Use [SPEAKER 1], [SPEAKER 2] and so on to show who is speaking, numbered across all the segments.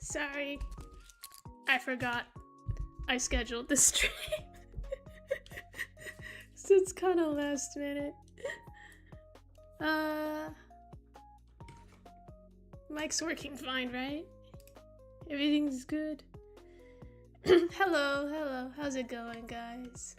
[SPEAKER 1] Sorry. I forgot. I scheduled the stream. So it's kind of last minute. Mic's working fine, right? Everything's good. Hello. How's it going, guys?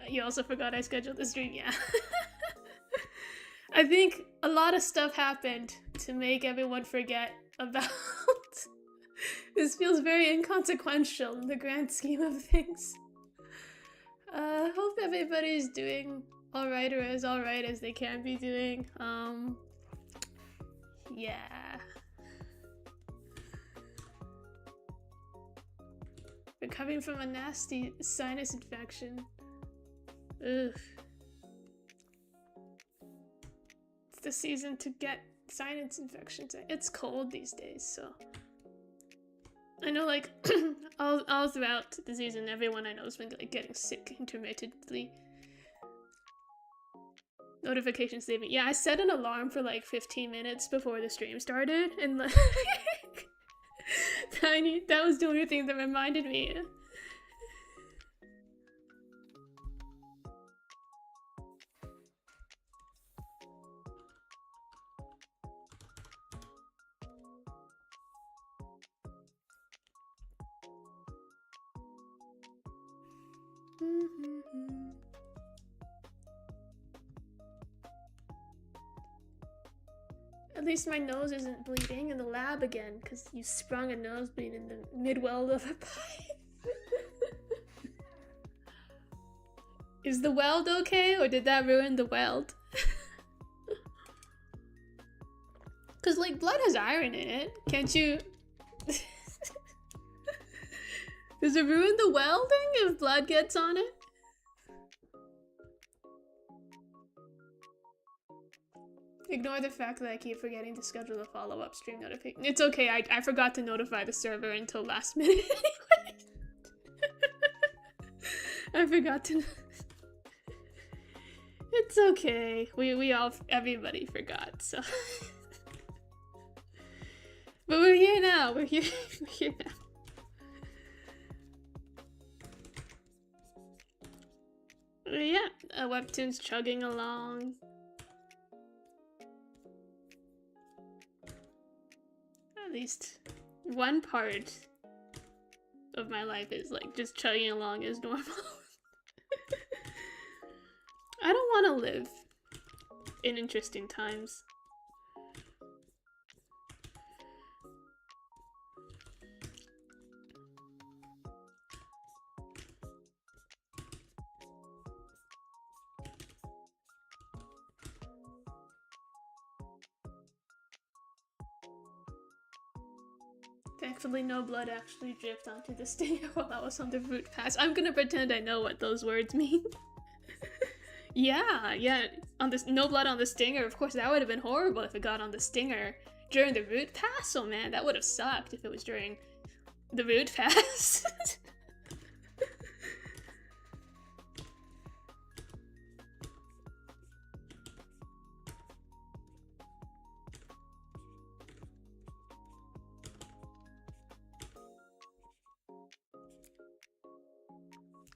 [SPEAKER 1] You also forgot I scheduled the stream, yeah. I think a lot of stuff happened to make everyone forget about... This feels very inconsequential in the grand scheme of things. Hope everybody's doing alright or as alright as they can be doing. Yeah. Recovering from a nasty sinus infection. Ugh. It's the season to get sinus infections. It's cold these days, so... I know, like, all throughout the season, everyone I know has been, like, getting sick intermittently. Notifications saving. Yeah, I set an alarm for, like, 15 minutes before the stream started, and, like... that was the only thing that reminded me. At least my nose isn't bleeding in the lab again, because you sprung a nosebleed in the mid-weld of a pipe. Is the weld okay, or did that ruin the weld? Because, like, blood has iron in it. Can't you... Does it ruin the welding if blood gets on it? Ignore the fact that I keep forgetting to schedule a follow-up stream notification. It's okay, I forgot to notify the server until last minute anyway. I forgot to... It's okay. Everybody forgot, so... But we're here now, we're here now. Yeah, Webtoon's chugging along. At least one part of my life is like just chugging along as normal. I don't want to live in interesting times. Thankfully, no blood actually dripped onto the stinger while I was on the route pass. I'm gonna pretend I know what those words mean. Yeah. On this, no blood on the stinger. Of course, that would have been horrible if it got on the stinger during the route pass. Oh man, that would have sucked if it was during the route pass.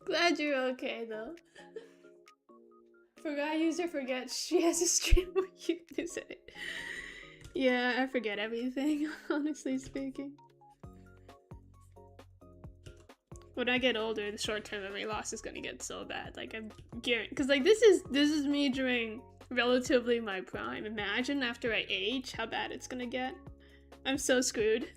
[SPEAKER 1] Glad you're okay though. Forgot user forgets she has a stream where you use it. Yeah, I forget everything, honestly speaking. When I get older, the short-term memory loss is gonna get so bad. Like, I'm guaranteed, because like this is me during relatively my prime. Imagine after I age how bad it's gonna get. I'm so screwed.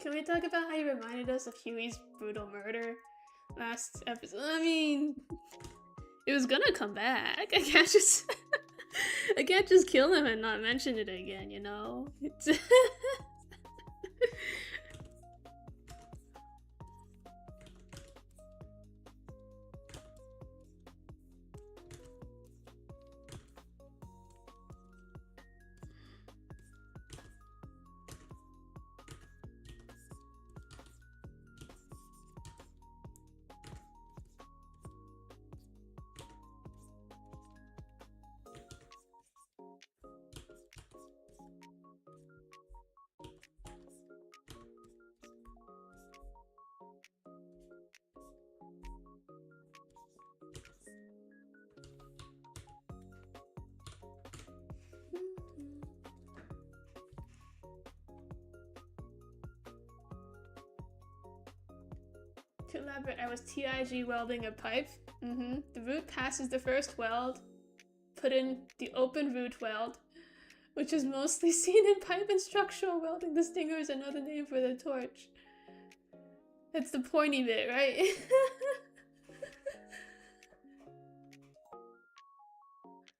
[SPEAKER 1] Can we talk about how you reminded us of Huey's brutal murder last episode? I mean, it was gonna come back. I can't just I can't just kill him and not mention it again, you know? It's to elaborate, I was TIG welding a pipe. The root passes the first weld, put in the open root weld, which is mostly seen in pipe and structural welding. The stinger is another name for the torch. It's the pointy bit, right?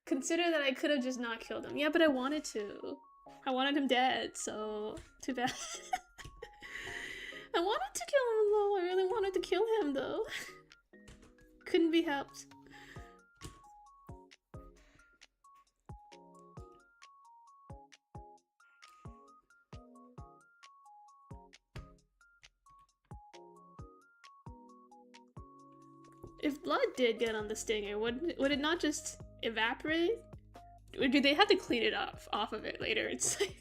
[SPEAKER 1] Consider that I could have just not killed him. Yeah, but I wanted to. I wanted him dead, so too bad. I wanted to kill him though. I really wanted to kill him though. Couldn't be helped. If blood did get on the stinger, would it not just evaporate? Or do they have to clean it off of it later? It's like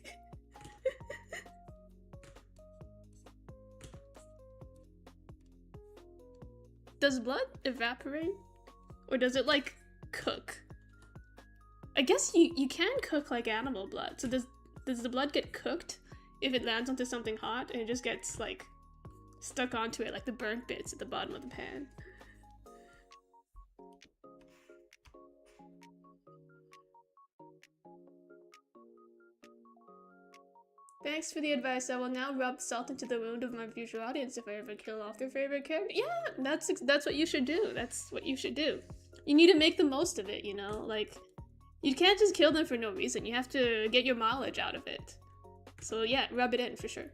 [SPEAKER 1] does blood evaporate? Or does it like cook? I guess you can cook like animal blood. So does the blood get cooked if it lands onto something hot and it just gets like stuck onto it, like the burnt bits at the bottom of the pan? Thanks for the advice. I will now rub salt into the wound of my future audience if I ever kill off their favorite character. Yeah, that's what you should do. That's what you should do. You need to make the most of it, you know? Like, you can't just kill them for no reason. You have to get your mileage out of it. So yeah, rub it in for sure.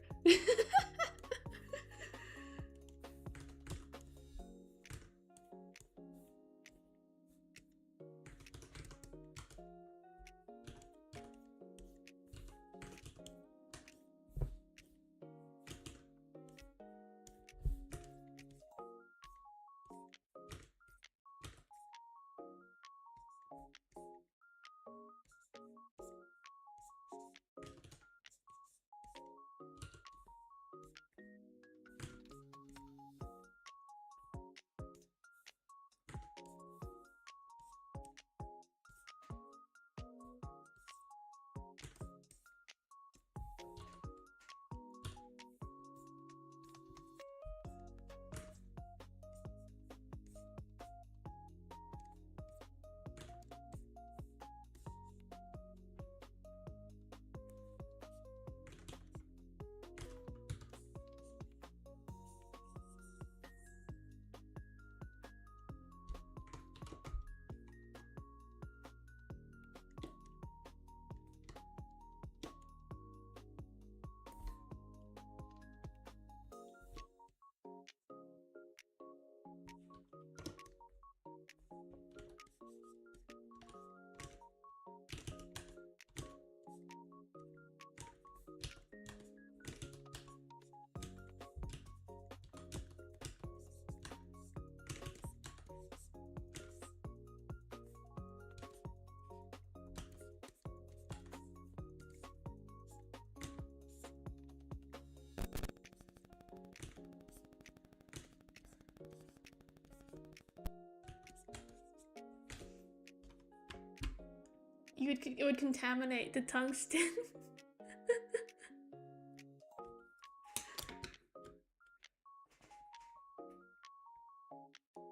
[SPEAKER 1] It would contaminate the tungsten.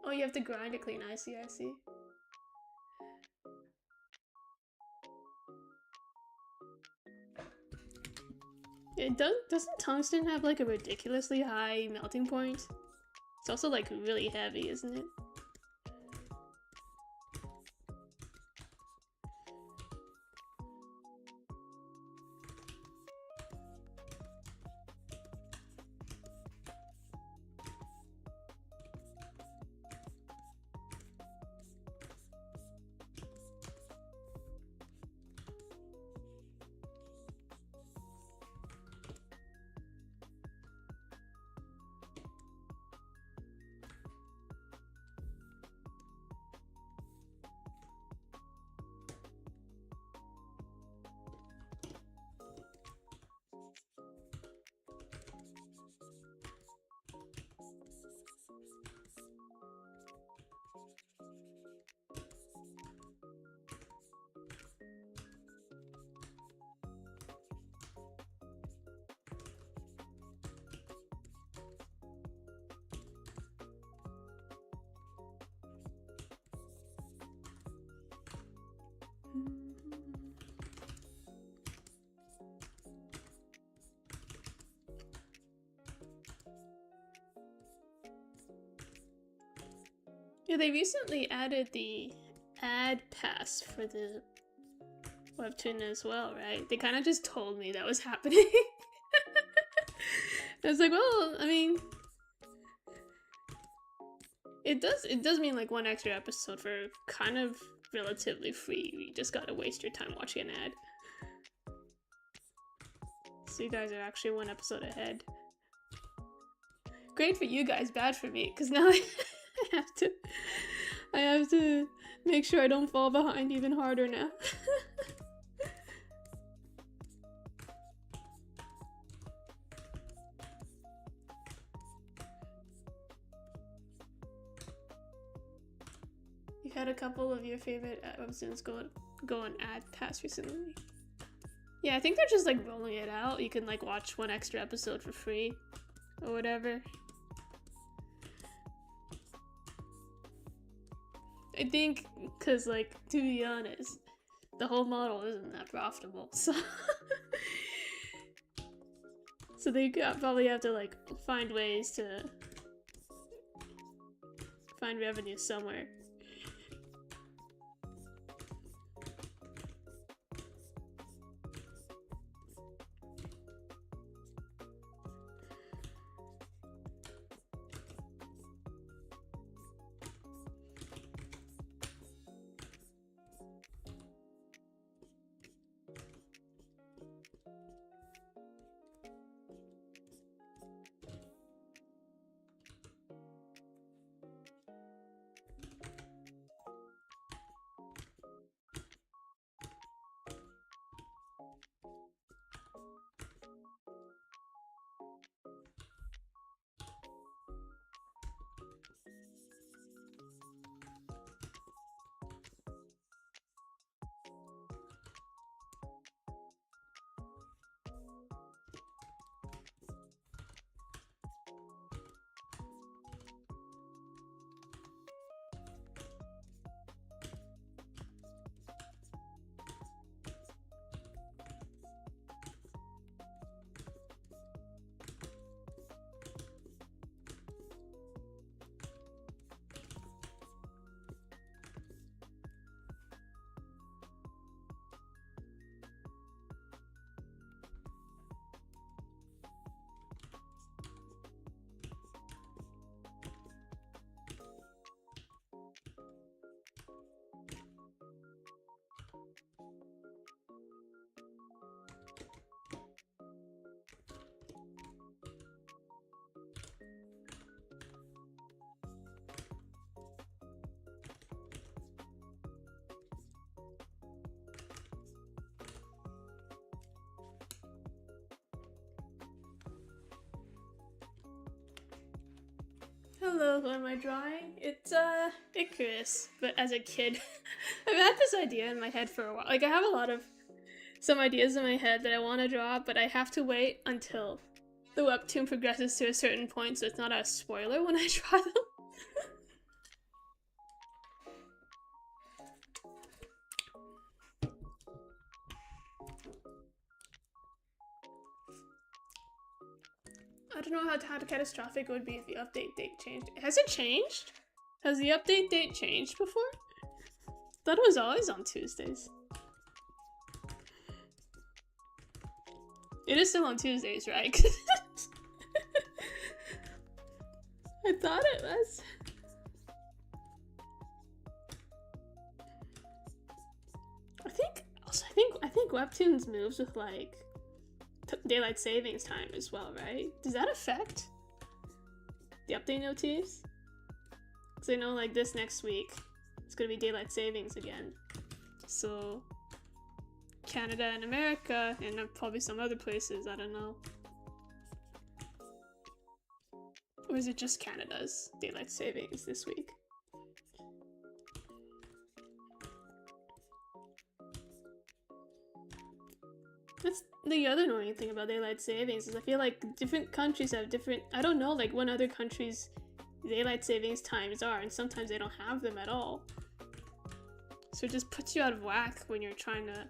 [SPEAKER 1] Oh, you have to grind it clean. I see. Doesn't tungsten have like a ridiculously high melting point? It's also like really heavy, isn't it? Yeah, they recently added the ad pass for the webtoon as well, right? They kind of just told me that was happening. I was like, well, I mean, it does mean like one extra episode for kind of relatively free. You just gotta waste your time watching an ad. So you guys are actually one episode ahead. Great for you guys, bad for me, because now I have to make sure I don't fall behind even harder now. You had a couple of your favorite webtoons go on ad pass recently. Yeah, I think they're just like rolling it out. You can like watch one extra episode for free or whatever. I think because like, to be honest, the whole model isn't that profitable, so so they probably have to like find ways to find revenue somewhere. Hello, who am I drawing? It's Icarus, but as a kid. I've had this idea in my head for a while. Like, I have a lot of some ideas in my head that I want to draw, but I have to wait until the webtoon progresses to a certain point, so it's not a spoiler when I draw them. I don't know how catastrophic it would be if the update date changed. Has it changed? Has the update date changed before? Thought it was always on Tuesdays. It is still on Tuesdays, right? I thought it was. I think Webtoons moves with like daylight savings time as well, right? Does that affect the update notifs? Because I know like this next week it's gonna be daylight savings again. So Canada and America and probably some other places, I don't know. Or is it just Canada's daylight savings this week? That's the other annoying thing about daylight savings is I feel like different countries have different, I don't know like when other countries' daylight savings times are, and sometimes they don't have them at all. So it just puts you out of whack when you're trying to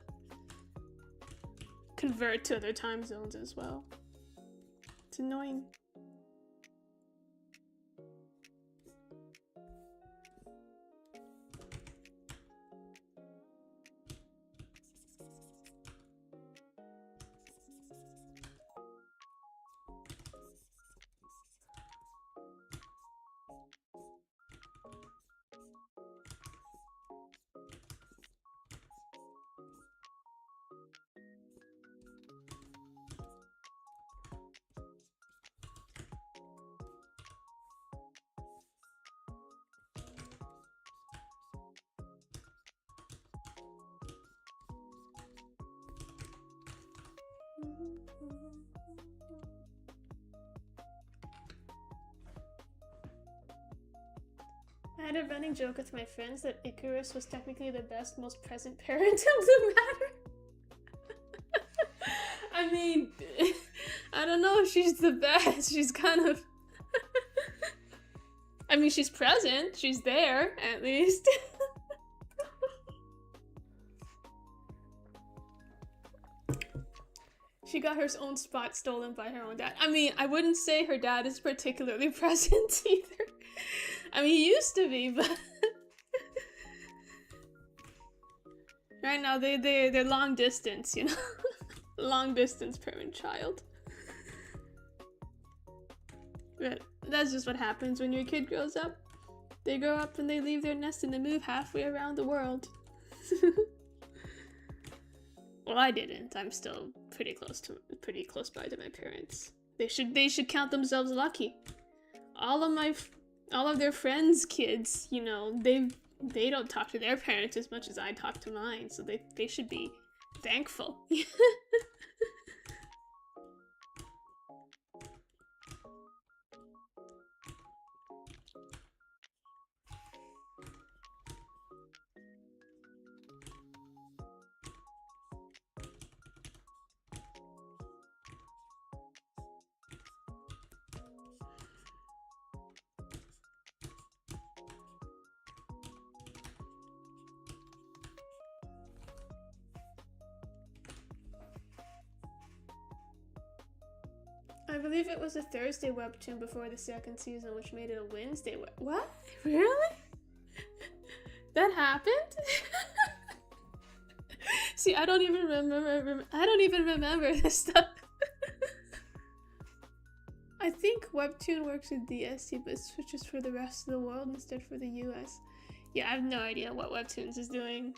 [SPEAKER 1] convert to other time zones as well. It's annoying. I had a running joke with my friends that Icarus was technically the best, most present parent of the matter. I mean, I don't know if she's the best. She's kind of... I mean, she's present. She's there, at least. She got her own spot stolen by her own dad. I mean, I wouldn't say her dad is particularly present either. I mean, he used to be, but right now they're long distance, you know, long distance parent-child. But that's just what happens when your kid grows up. They grow up and they leave their nest and they move halfway around the world. Well, I didn't. I'm still pretty close by to my parents. They should count themselves lucky. All of their friends' kids, you know, they don't talk to their parents as much as I talk to mine, so they should be thankful. I believe it was a Thursday webtoon before the second season, which made it a Wednesday What? Really? That happened? See, I don't even remember this stuff. I think Webtoon works with DSC, but switches for the rest of the world instead for the US. Yeah, I have no idea what Webtoons is doing.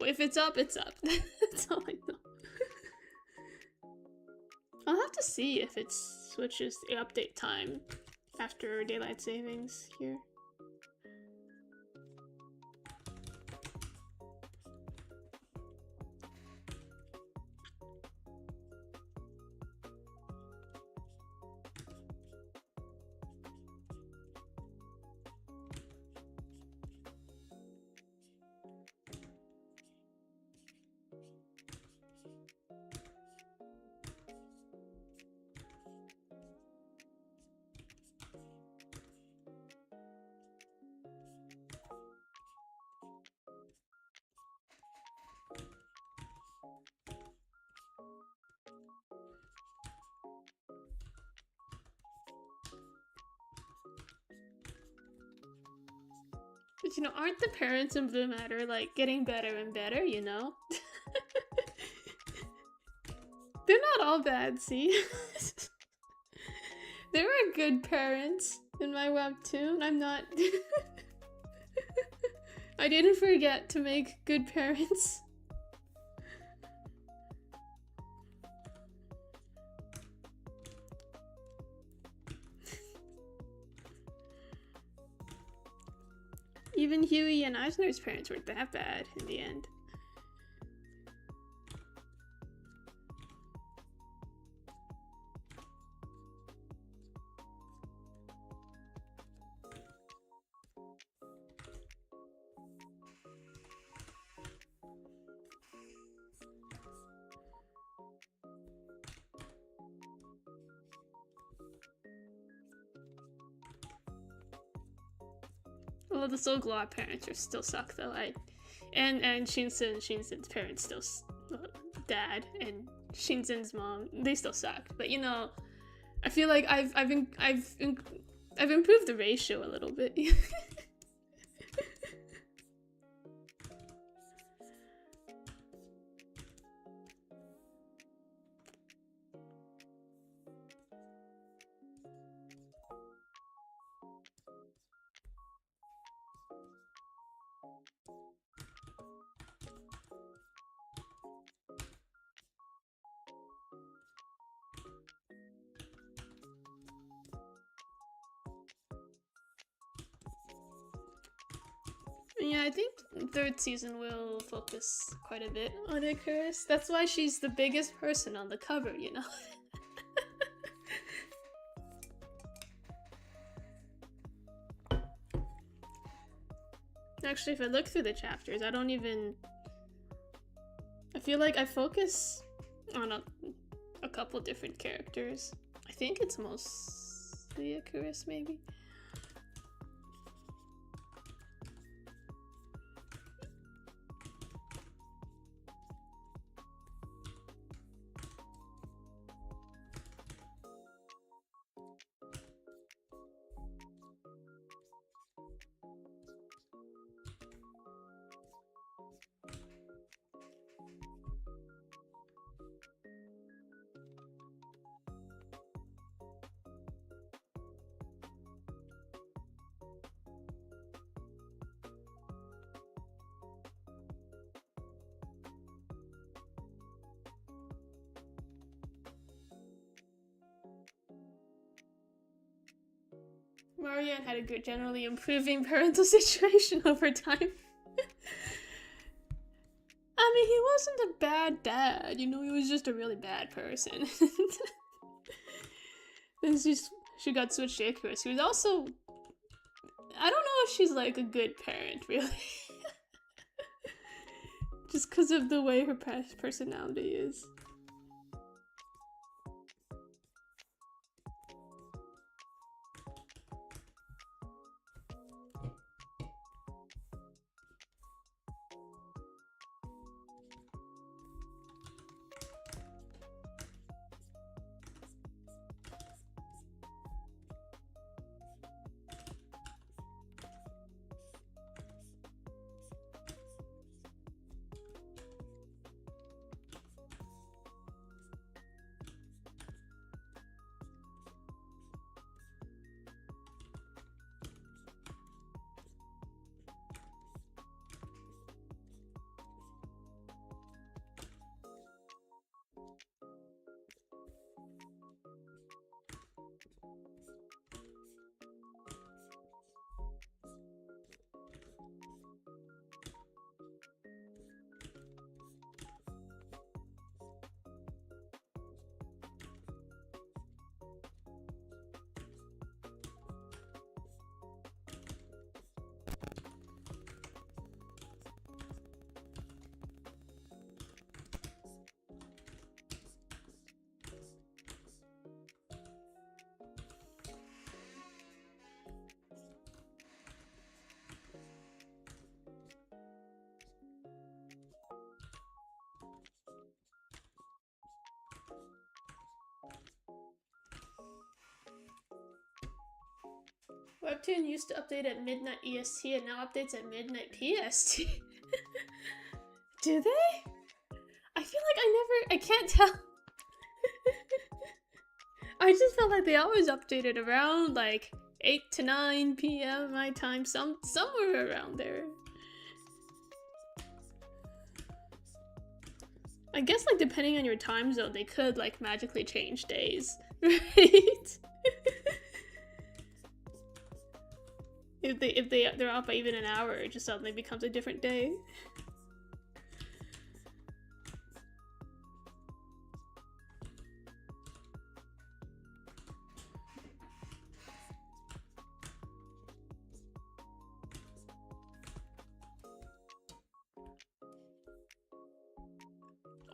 [SPEAKER 1] If it's up, it's up. That's all I know. I'll have to see if it switches the update time after daylight savings here. But you know, aren't the parents in Blue Matter like getting better and better, you know? They're not all bad, see? There are good parents in my webtoon. I'm not... I didn't forget to make good parents. Even Huey and Eisner's parents weren't that bad in the end. Well, the Soul Glow parents are still suck though. And Shinsen's parents still dad and Shinsen's mom, they still suck. But you know, I feel like I've improved the ratio a little bit. Yeah, I think third season will focus quite a bit on Icarus. That's why she's the biggest person on the cover, you know? Actually, if I look through the chapters, I feel like I focus on a couple different characters. I think it's mostly Icarus, maybe? Marianne had a good, generally improving parental situation over time. I mean, he wasn't a bad dad, you know, he was just a really bad person. Then she got switched to Icarus, who was also... I don't know if she's like a good parent, really. Just because of the way her personality is. Webtoon used to update at midnight EST and now updates at midnight PST. Do they? I feel like I can't tell. I just felt like they always updated around like 8 to 9 p.m. my time, somewhere around there. I guess like depending on your time zone, they could like magically change days, right? if they're off by even an hour, it just suddenly becomes a different day.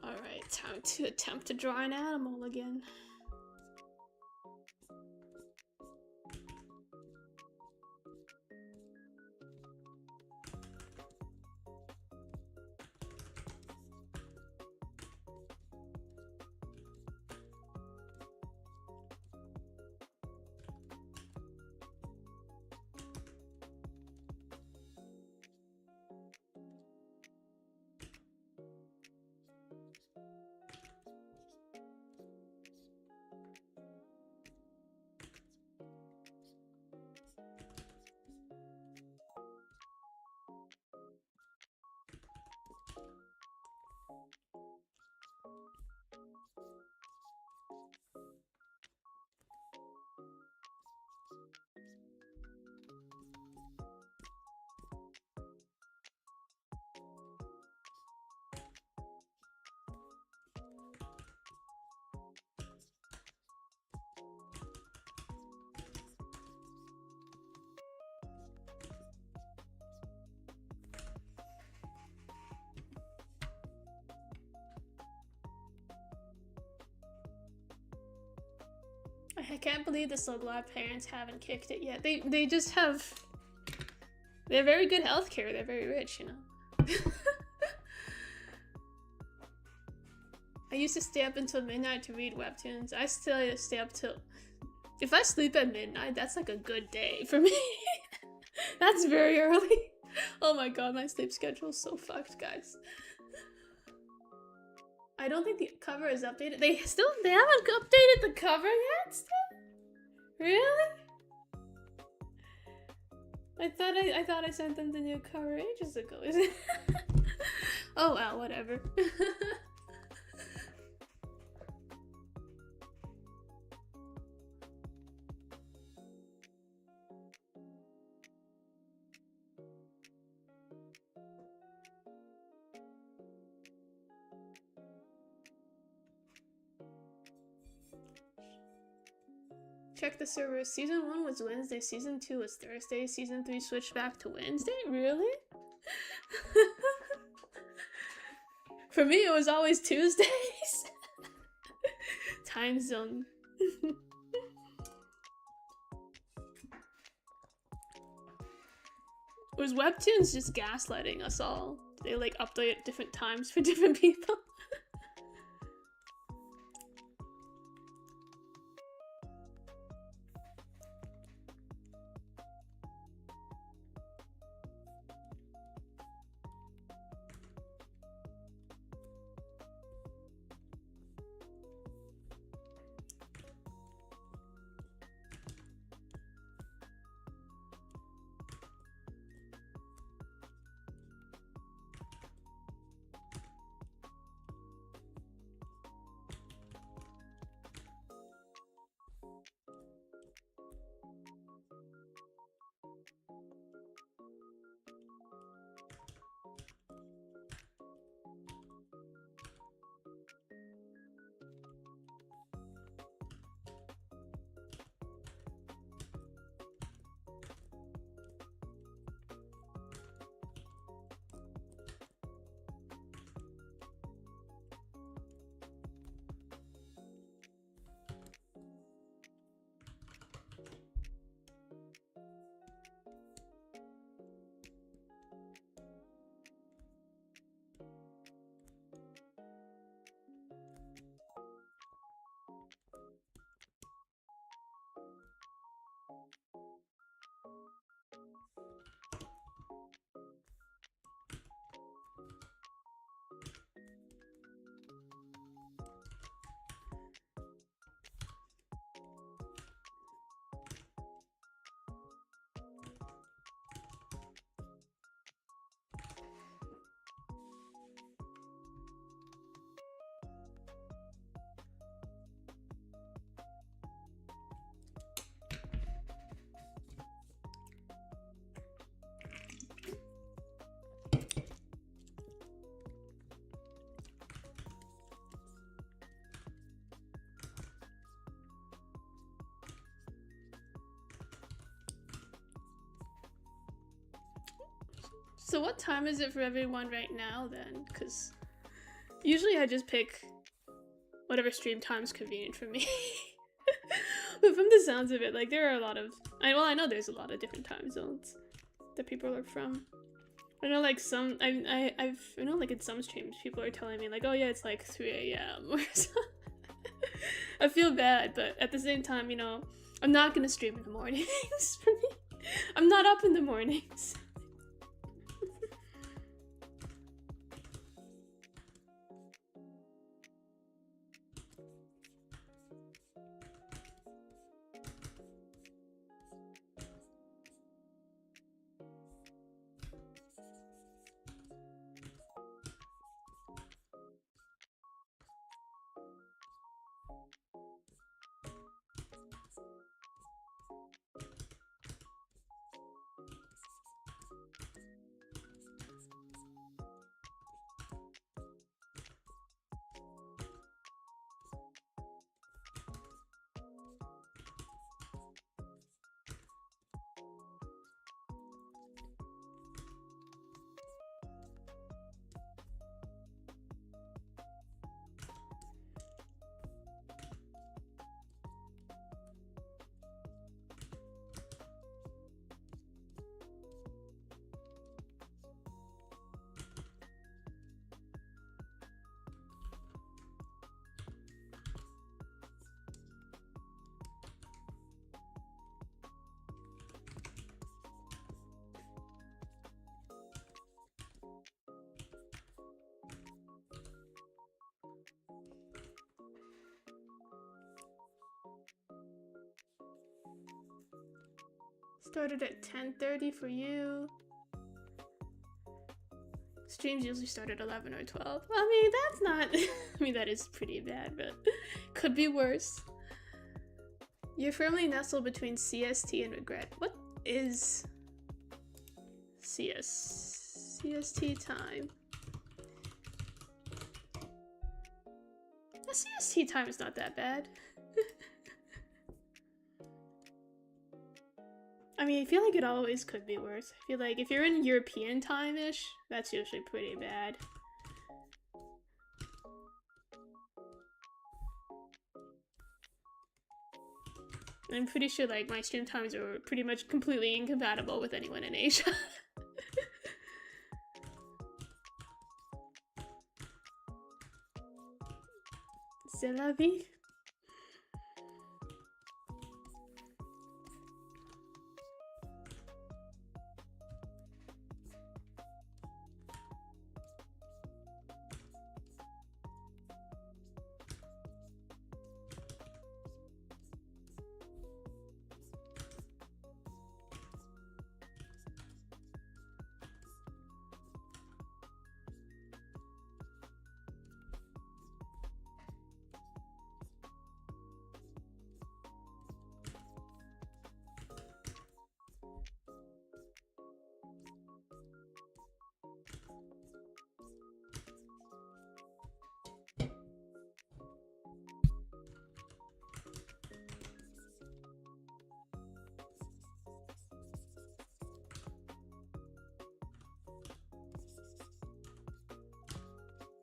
[SPEAKER 1] Alright, time to attempt to draw an animal again. I can't believe the Soglot parents haven't kicked it yet. They just have... They have very good healthcare. They're very rich, you know. I used to stay up until midnight to read webtoons. I still stay up till... If I sleep at midnight, that's like a good day for me. That's very early. Oh my god, my sleep schedule is so fucked, guys. I don't think the cover is updated. They haven't updated the cover yet still? Really? I thought I sent them the new cover ages ago. Is it? Oh well, whatever. Check the server. Season 1 was Wednesday, Season 2 was Thursday, Season 3 switched back to Wednesday? Really? For me, it was always Tuesdays. Time zone. Was Webtoons just gaslighting us all? They like update at different times for different people? So what time is it for everyone right now then? Because usually I just pick whatever stream time's convenient for me. But from the sounds of it, like there are a lot of, I know there's a lot of different time zones that people are from. I know like some, I know like in some streams people are telling me like, oh yeah, it's like 3 a.m. or something. I feel bad, but at the same time, you know, I'm not gonna stream in the mornings for me. I'm not up in the mornings. Started at 10:30 for you. Streams usually start at 11 or 12. I mean, that's not... I mean, that is pretty bad, but could be worse. You're firmly nestled between CST and regret. What is CST time? The CST time is not that bad. I mean, I feel like it always could be worse. I feel like if you're in European time-ish, that's usually pretty bad. I'm pretty sure like my stream times are pretty much completely incompatible with anyone in Asia. C'est la vie.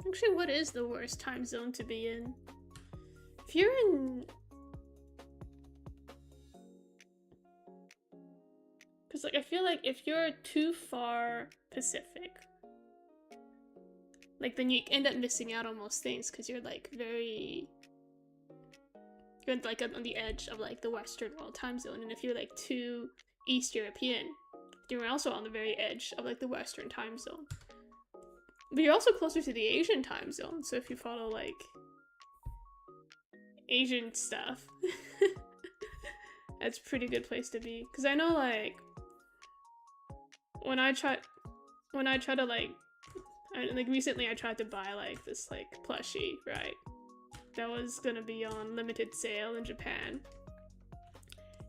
[SPEAKER 1] Actually, what is the worst time zone to be in? If you're in... Because, like, I feel like if you're too far Pacific, like, then you end up missing out on most things, because you're, like, very... You're, like, on the edge of, like, the Western world time zone, and if you're, like, too East European, you're also on the very edge of, like, the Western time zone. But you're also closer to the Asian time zone, so if you follow, like, Asian stuff, that's a pretty good place to be. Because I know, like, when I try to, like, recently I tried to buy, like, this, like, plushie, right? That was gonna be on limited sale in Japan.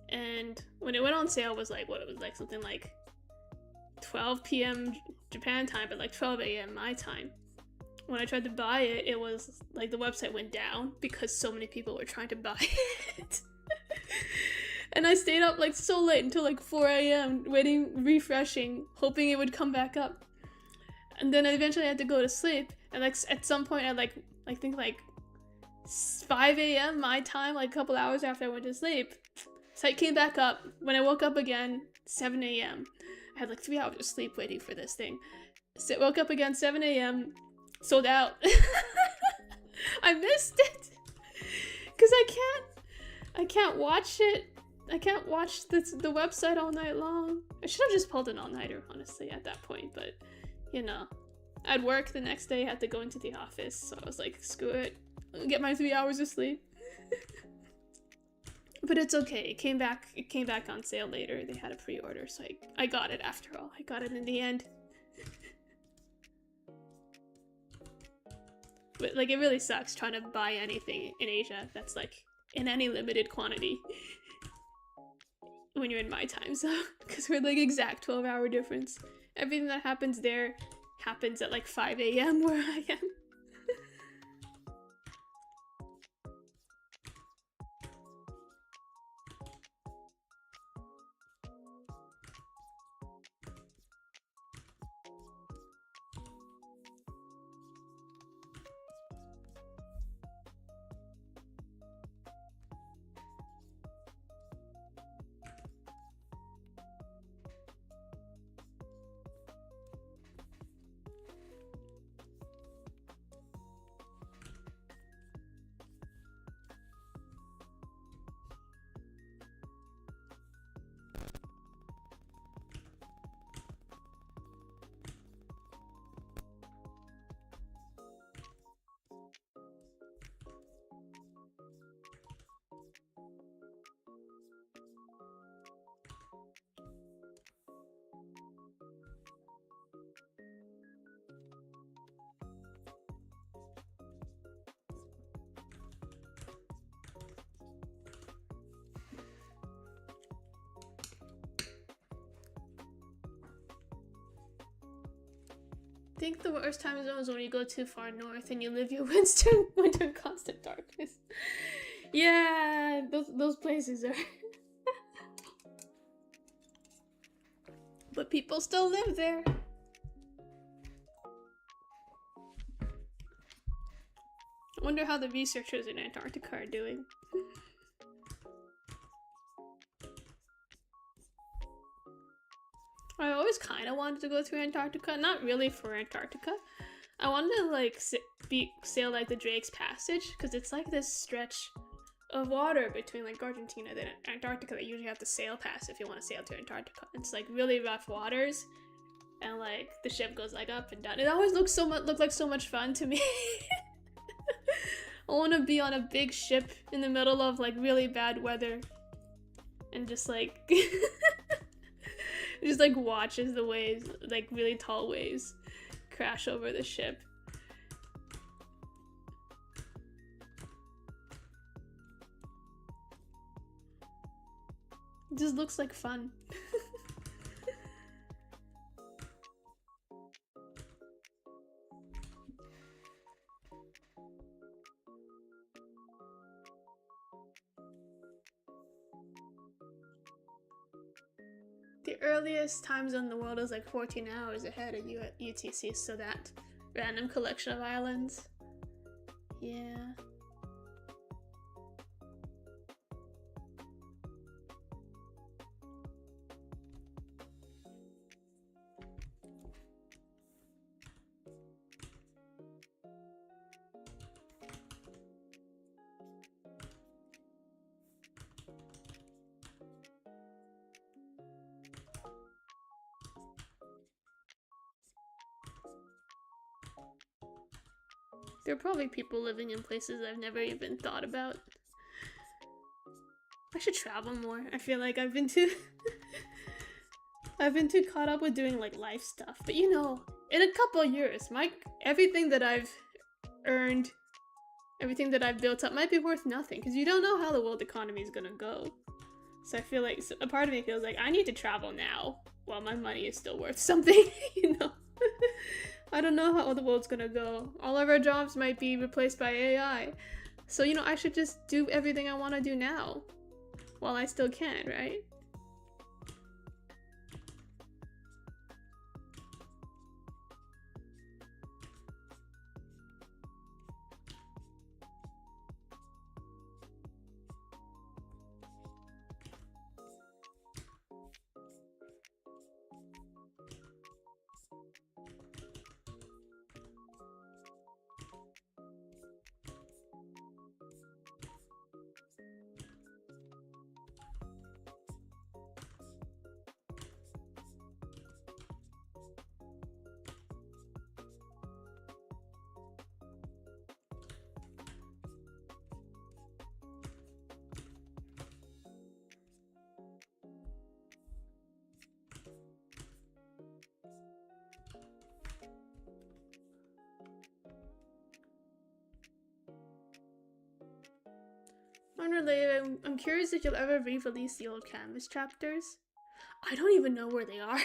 [SPEAKER 1] And when it went on sale, it was, like, what, it was, like, something like 12 p.m. Japan time, but like 12 a.m. my time. When I tried to buy it, it was like the website went down because so many people were trying to buy it. And I stayed up like so late until like 4 a.m. waiting, refreshing, hoping it would come back up. And then eventually I had to go to sleep. And like at some point I think like 5 a.m. my time, like a couple hours after I went to sleep. So I came back up. When I woke up again, 7 a.m. I had like 3 hours of sleep waiting for this thing. So woke up again, 7 a.m. Sold out. I missed it. Cause I can't watch it. I can't watch the website all night long. I should have just pulled an all-nighter, honestly, at that point, but, you know. I'd work the next day, had to go into the office, so I was like, screw it. I'll get my 3 hours of sleep. But it's okay. It came back on sale later. They had a pre-order, so I got it after all. I got it in the end. But, like, it really sucks trying to buy anything in Asia that's, like, in any limited quantity. When you're in my time zone, because we're like exact 12-hour difference. Everything that happens there happens at like 5 a.m. where I am. I think the worst time zone is when you go too far north and you live your winter in constant darkness. Yeah, those places are. But people still live there. I wonder how the researchers in Antarctica are doing. I always kind of wanted to go to Antarctica, not really for Antarctica. I wanted to like sail like the Drake's Passage, because it's like this stretch of water between like Argentina and Antarctica that you usually have to sail past if you want to sail to Antarctica. It's like really rough waters, and like the ship goes like up and down. It always looked like so much fun to me. I want to be on a big ship in the middle of like really bad weather, and just like. Just like watches the waves, like really tall waves, crash over the ship. It just looks like fun. The earliest time zone in the world is like 14 hours ahead of UTC, so that random collection of islands. Yeah. There are probably people living in places I've never even thought about. I should travel more. I feel like I've been too I've been too caught up with doing like life stuff. But you know, in a couple of years, everything that I've earned, everything that I've built up might be worth nothing, because you don't know how the world economy is gonna go. So I feel like a part of me feels like I need to travel now while my money is still worth something, you know. I don't know how the world's gonna go. All of our jobs might be replaced by AI. So, you know, I should just do everything I want to do now while I still can, right? unrelated, I'm curious if you'll ever re-release the old Canvas chapters. I don't even know where they are.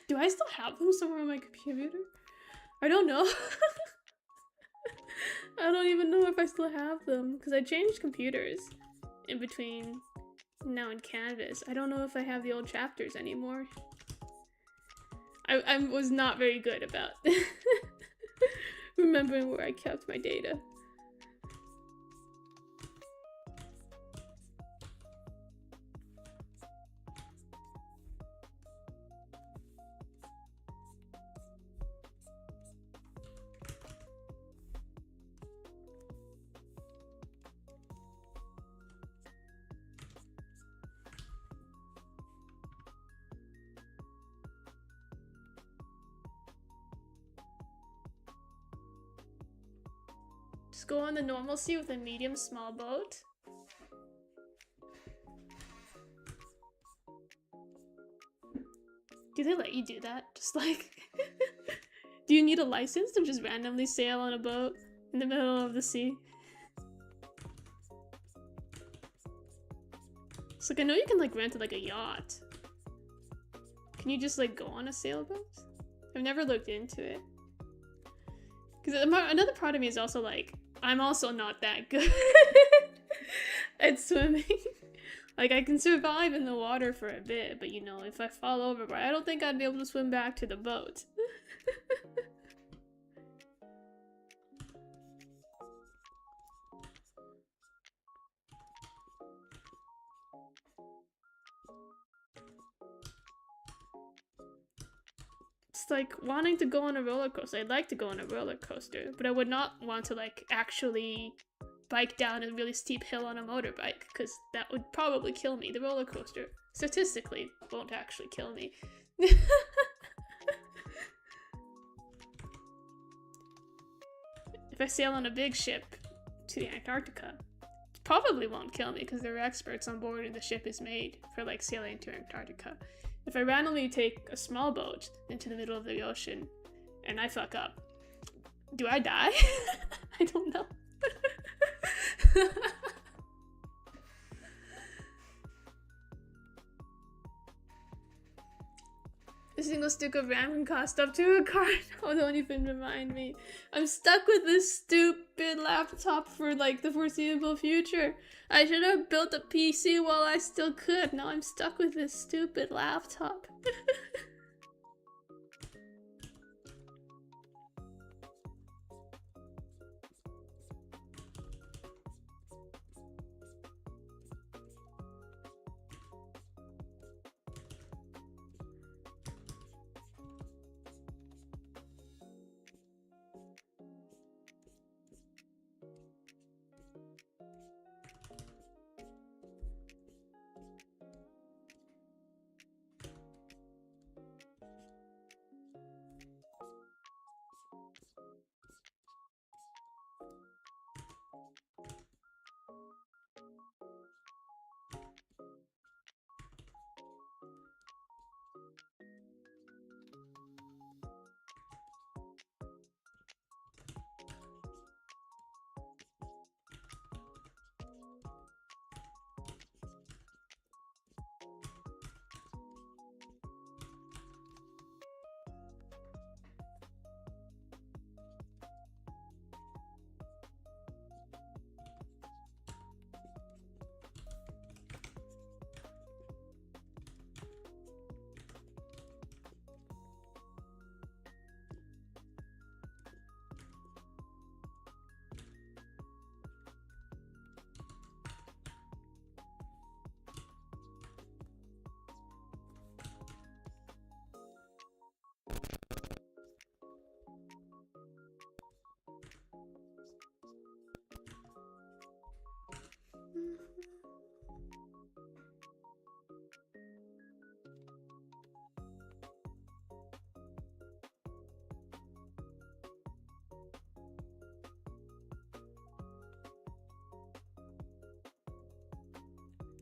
[SPEAKER 1] Do I still have them somewhere on my computer? I don't know. I don't even know if I still have them, because I changed computers in between now and Canvas. I don't know if I have the old chapters anymore. I was not very good about remembering where I kept my data. Just go on the normal sea with a medium small boat. Do they let you do that? Just like... Do you need a license to just randomly sail on a boat in the middle of the sea? It's like, I know you can like rent like a yacht. Can you just like go on a sailboat? I've never looked into it. Because another part of me is also like, I'm also not that good at swimming. Like, I can survive in the water for a bit, but you know, if I fall over, I don't think I'd be able to swim back to the boat. It's like wanting to go on a roller coaster. I'd like to go on a roller coaster, but I would not want to like actually bike down a really steep hill on a motorbike, because that would probably kill me. The roller coaster, statistically, won't actually kill me. If I sail on a big ship to the Antarctica, it probably won't kill me because there are experts on board and the ship is made for like sailing to Antarctica. If I randomly take a small boat into the middle of the ocean and I fuck up, do I die? I don't know. A single stick of ramen cost up to a card. Oh, don't even remind me. I'm stuck with this stupid laptop for like the foreseeable future. I should have built a PC while I still could. Now I'm stuck with this stupid laptop.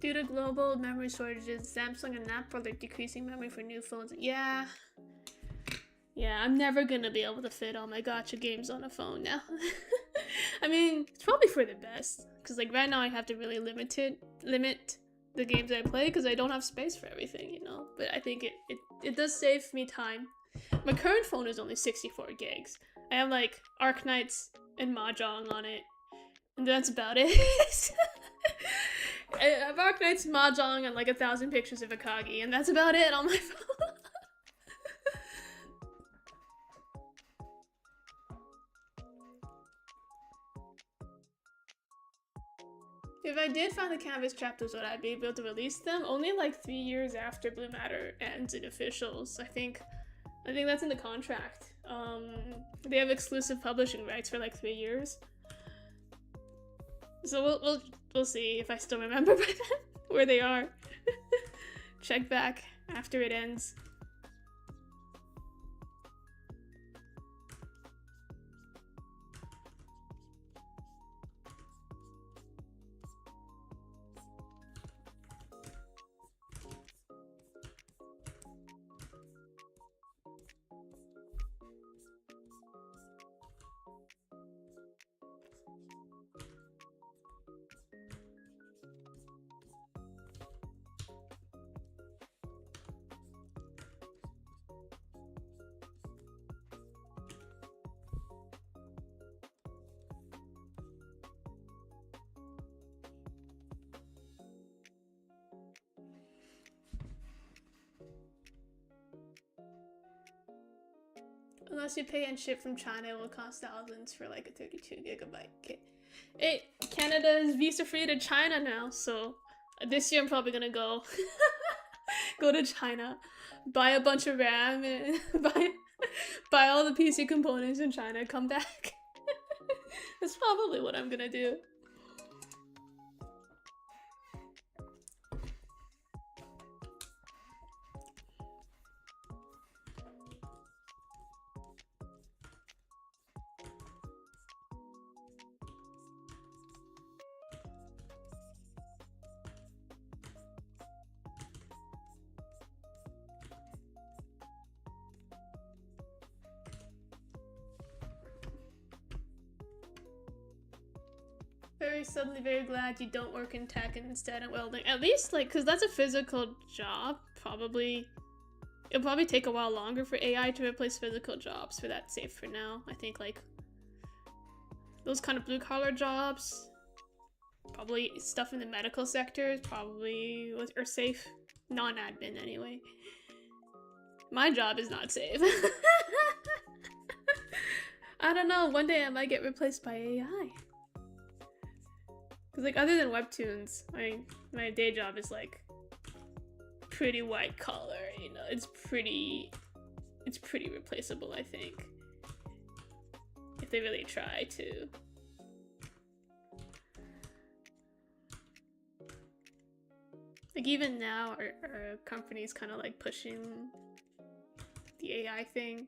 [SPEAKER 1] Due to global memory shortages, Samsung and Apple are decreasing memory for new phones. Yeah, I'm never gonna be able to fit all my gacha games on a phone now. I mean, it's probably for the best. Because, like, right now I have to really limit the games I play because I don't have space for everything, you know? But I think it does save me time. My current phone is only 64 gigs. I have, like, Arknights and Mahjong on it. And that's about it. I have Arknights, Mahjong, and, like, 1,000 pictures of Akagi. And that's about it on my phone. If I did find the canvas chapters, would I be able to release them? Only like 3 years after Blue Matter ends in officials. I think that's in the contract. They have exclusive publishing rights for like 3 years. So we'll see if I still remember by then where they are. Check back after it ends. Unless you pay and ship from China, it will cost thousands for like a 32 gigabyte kit. Hey, Canada is visa free to China now, so this year I'm probably gonna go to China, buy a bunch of RAM, and buy all the PC components in China, come back. That's probably what I'm gonna do. Suddenly very glad you don't work in tech and instead in welding. At least, like, because that's a physical job. It'll probably take a while longer for AI to replace physical jobs for that safe for now. I think, like, those kind of blue-collar jobs, probably stuff in the medical sector, probably are safe. Non-admin, anyway. My job is not safe. I don't know, one day I might get replaced by AI. Because, like, other than webtoons, my day job is, like, pretty white collar, you know? It's pretty replaceable, I think. If they really try to. Like, even now, our company's kind of, like, pushing the AI thing.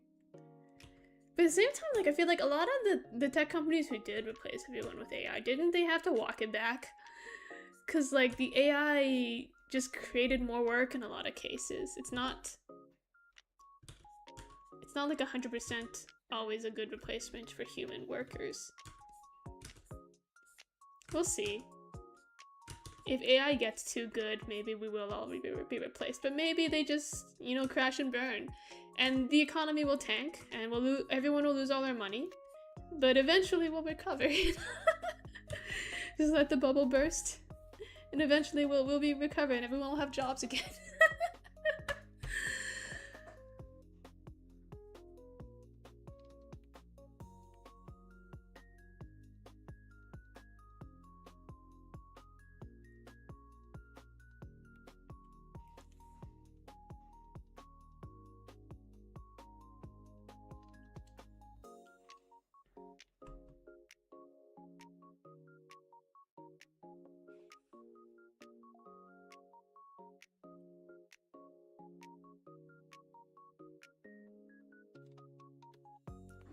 [SPEAKER 1] But at the same time, like, I feel like a lot of the tech companies who did replace everyone with AI, didn't they have to walk it back? Because, like, the AI just created more work in a lot of cases. It's not like 100% always a good replacement for human workers. We'll see. If AI gets too good, maybe we will all be replaced. But maybe they just, you know, crash and burn. And the economy will tank, and everyone will lose all their money. But eventually we'll recover. Just let the bubble burst. And eventually we'll be recovered, and everyone will have jobs again.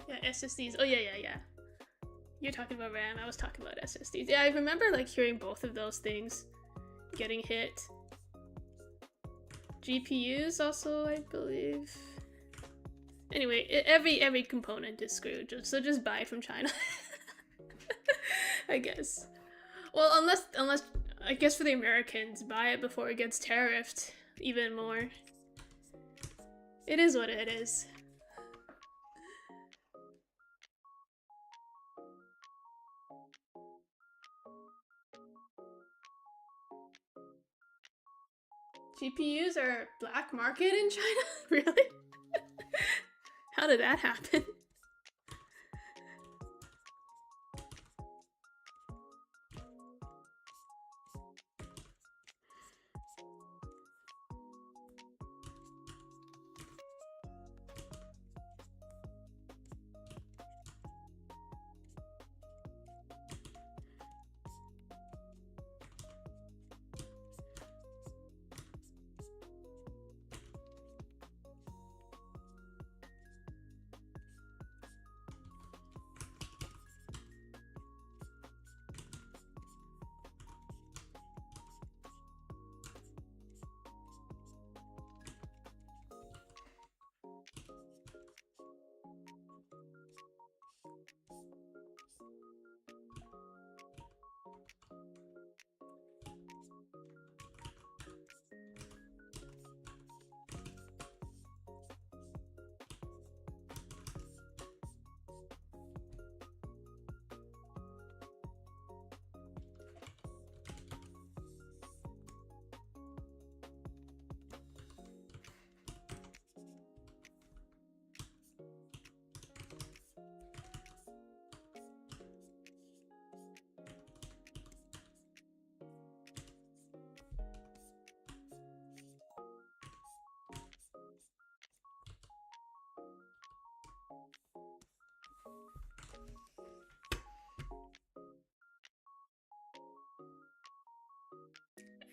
[SPEAKER 1] Yeah, SSDs. Oh, yeah. You're talking about RAM, I was talking about SSDs. Yeah, I remember, like, hearing both of those things getting hit. GPUs also, I believe. Anyway, every component is screwed, so just buy from China. I guess. Well, unless I guess for the Americans, buy it before it gets tariffed even more. It is what it is. GPUs are black market in China? Really? How did that happen?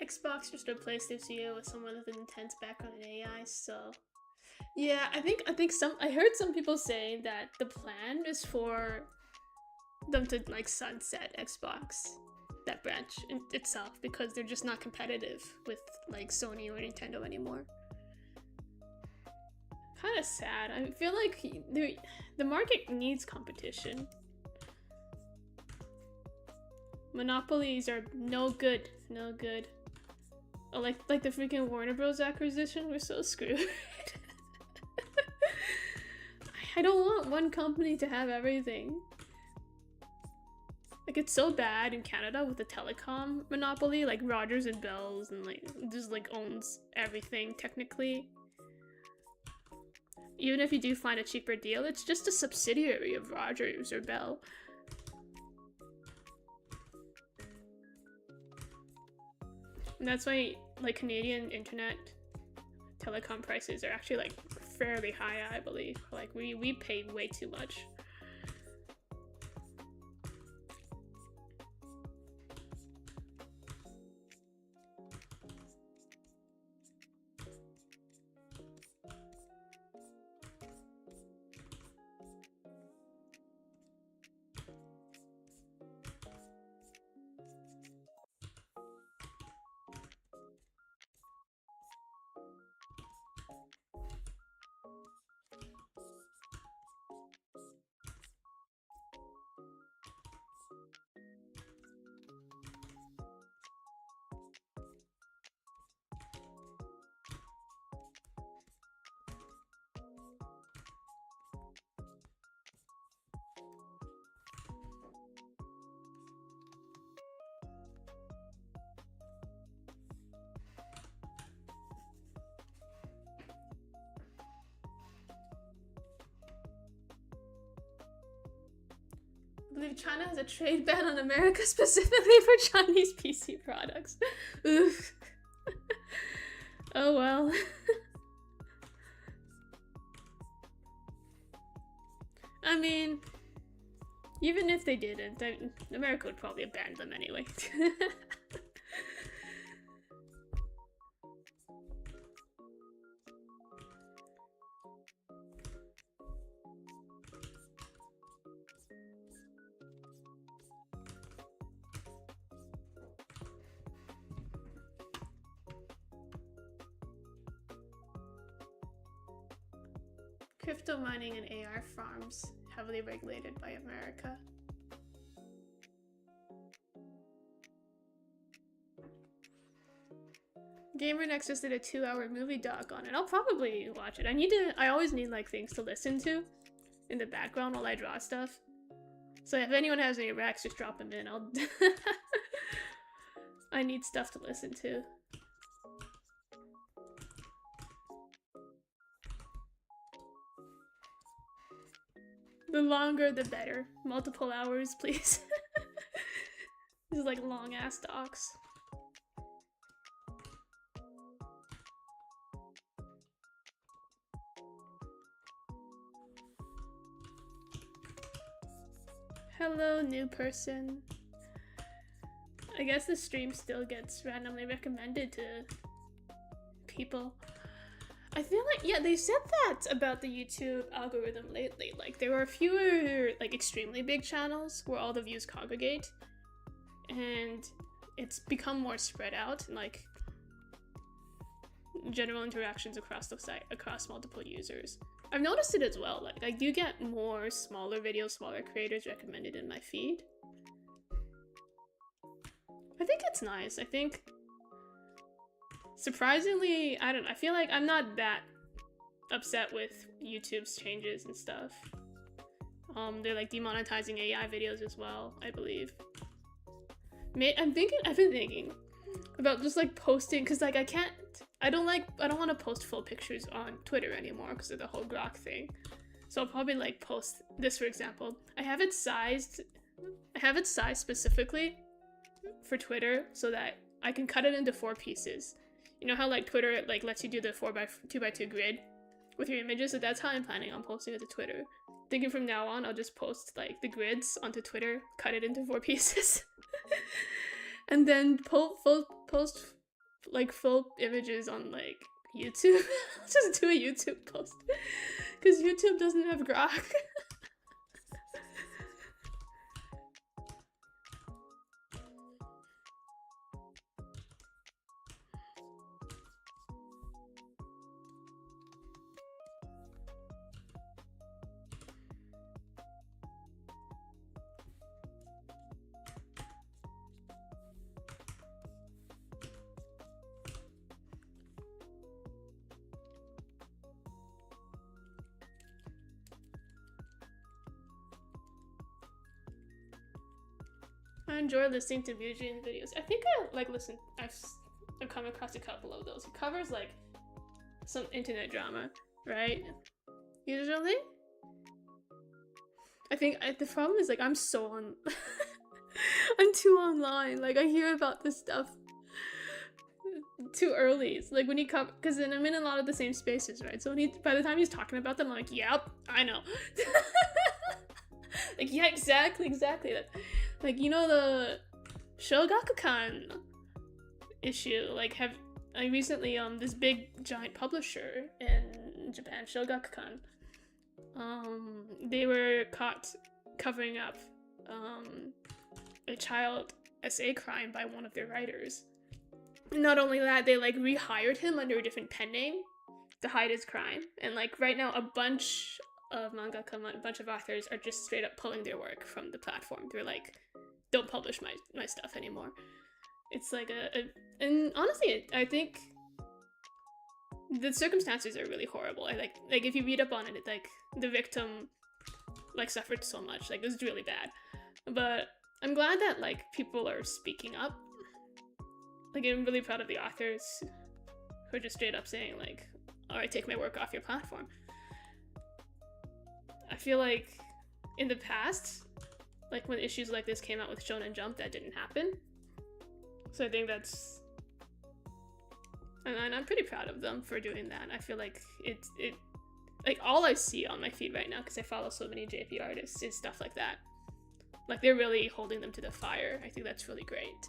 [SPEAKER 1] Xbox just replaced their CEO with someone with an intense background in AI, so yeah, I heard some people say that the plan is for them to like sunset Xbox, that branch in itself, because they're just not competitive with like Sony or Nintendo anymore. Kind of sad. I feel like the market needs competition. Monopolies are no good. No good. Oh, like the freaking Warner Bros. Acquisition, we're so screwed. I don't want one company to have everything. Like, it's so bad in Canada with the telecom monopoly, like Rogers and Bells, and like just like owns everything technically. Even if you do find a cheaper deal, it's just a subsidiary of Rogers or Bell. And that's why like Canadian internet telecom prices are actually like fairly high, I believe. Like we pay way too much. I believe China has a trade ban on America specifically for Chinese PC products. Oof. Oh well. I mean, even if they didn't, America would probably ban them anyway. Crypto mining and AR farms, heavily regulated by America. Gamer Next just did a 2-hour movie doc on it. I'll probably watch it. I always need like things to listen to in the background while I draw stuff. So if anyone has any recs, just drop them in. I need stuff to listen to. The longer, the better. Multiple hours, please. This is like long ass docs. Hello, new person. I guess the stream still gets randomly recommended to people. I feel like, yeah, they said that about the YouTube algorithm lately. Like, there were fewer, like, extremely big channels where all the views congregate. And it's become more spread out, and, like, general interactions across the site, across multiple users. I've noticed it as well. Like, I do get more smaller videos, smaller creators recommended in my feed. I think it's nice. I think, surprisingly, I don't know, I feel like I'm not that upset with YouTube's changes and stuff. They're like demonetizing AI videos as well, I believe. I've been thinking about just like posting, because like I don't want to post full pictures on Twitter anymore because of the whole Grok thing. So I'll probably like post this, for example. I have it sized specifically for Twitter so that I can cut it into 4 pieces. You know how like Twitter like lets you do the 4x2x2 grid with your images? So that's how I'm planning on posting it to Twitter. Thinking from now on, I'll just post like the grids onto Twitter, cut it into 4 pieces, and then post like full images on like YouTube. I'll just do a YouTube post because YouTube doesn't have Grok. I enjoy listening to Mujin videos. I think I've come across a couple of those. He covers like some internet drama, right? Usually. I think the problem is like I'm so on I'm too online. Like I hear about this stuff too early. It's like when he come, because then I'm in a lot of the same spaces, right? So by the time he's talking about them, I'm like, yep, I know. Like, yeah, exactly. Like, you know, the Shogakukan issue, like, I recently, this big giant publisher in Japan, Shogakukan, they were caught covering up, a child SA crime by one of their writers. Not only that, they, like, rehired him under a different pen name to hide his crime. And, like, right now, a bunch of mangaka, a bunch of authors are just straight up pulling their work from the platform. They're like, don't publish my stuff anymore. It's like and honestly, I think the circumstances are really horrible. Like if you read up on it, like the victim like suffered so much. Like it was really bad. But I'm glad that like people are speaking up. Like I'm really proud of the authors who are just straight up saying like, all right, take my work off your platform. I feel like in the past, like when issues like this came out with Shonen Jump, that didn't happen. So I think that's, and I'm pretty proud of them for doing that. I feel like it like all I see on my feed right now, because I follow so many JP artists, is stuff like that. Like they're really holding them to the fire. I think that's really great.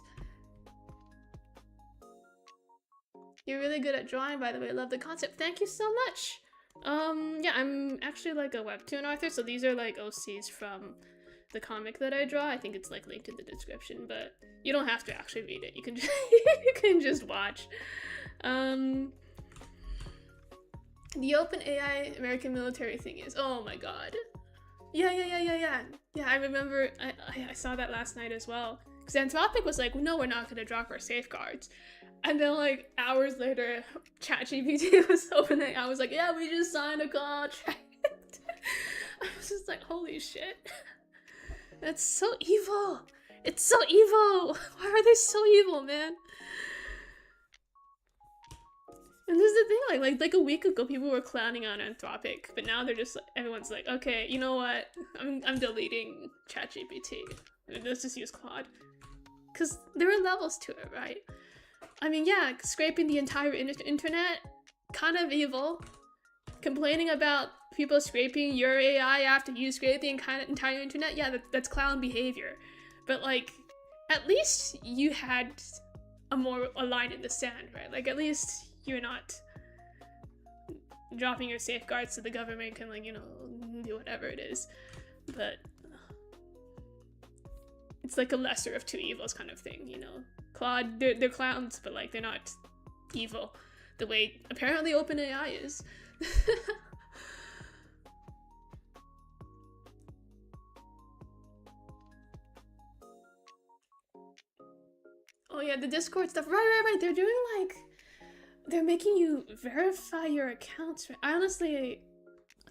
[SPEAKER 1] You're really good at drawing, by the way. Love the concept. Thank you so much. Yeah, I'm actually like a webtoon author, so these are like OCs from the comic that I draw. I think it's like linked in the description, but you don't have to actually read it. You can just you can just watch. The OpenAI American military thing is, oh my god. Yeah, I remember I saw that last night as well. Because Anthropic was like, no, we're not gonna drop our safeguards. And then like hours later, ChatGPT was opening. I was like, yeah, we just signed a contract. I was just like, holy shit. That's so evil. It's so evil. Why are they so evil, man? And this is the thing, like a week ago, people were clowning on Anthropic, but now they're just everyone's like, okay, you know what? I'm deleting ChatGPT. Let's just use Claude, because there are levels to it, right? I mean, yeah, scraping the entire internet, kind of evil. Complaining about people scraping your AI after you scrape the entire internet, yeah, that's clown behavior. But like, at least you had a line in the sand, right? Like, at least you're not dropping your safeguards so the government can, like, you know, do whatever it is. But it's like a lesser of two evils kind of thing, you know? Claude, they're clowns, but like, they're not evil the way apparently OpenAI is. Oh yeah, the Discord stuff. Right. They're doing like, they're making you verify your accounts. I honestly,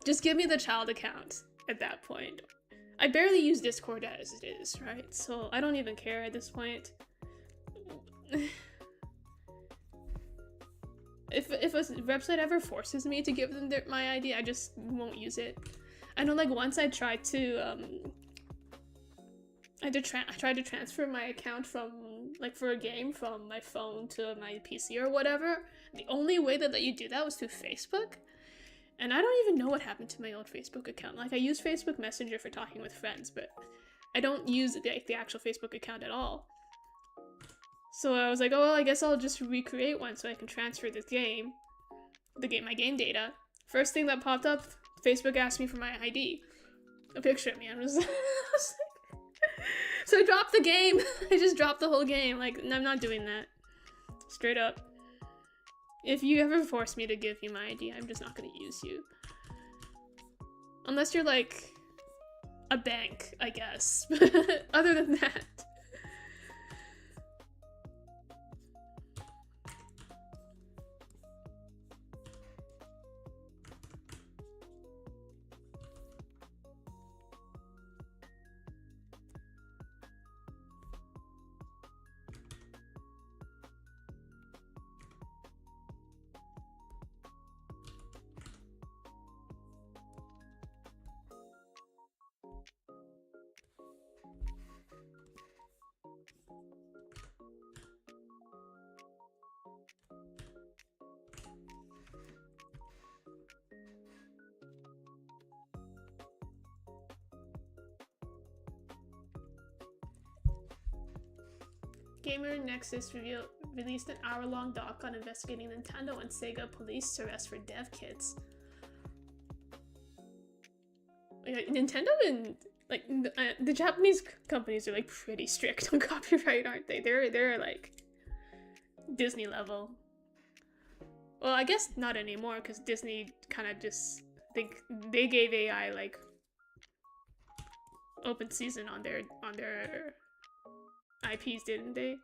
[SPEAKER 1] just give me the child account at that point. I barely use Discord as it is, right? So I don't even care at this point. If a website ever forces me to give them my ID, I just won't use it. I know, like, once I tried to I tried to transfer my account from, like, for a game from my phone to my PC or whatever. The only way that let you do that was through Facebook. And I don't even know what happened to my old Facebook account. Like, I use Facebook Messenger for talking with friends, but I don't use the actual Facebook account at all. So I was like, oh, well, I guess I'll just recreate one so I can transfer this game, my game data. First thing that popped up, Facebook asked me for my ID. A picture of me. I was like, so I dropped the game. I just dropped the whole game. Like, I'm not doing that. Straight up. If you ever force me to give you my ID, I'm just not gonna use you. Unless you're like a bank, I guess. Other than that. Gamer Nexus released an hour-long doc on investigating Nintendo and Sega police arrest for dev kits. Yeah, Nintendo and like the Japanese companies are like pretty strict on copyright, aren't they? They're like Disney level. Well, I guess not anymore because Disney kind of just they gave AI like open season on their IPs, didn't they?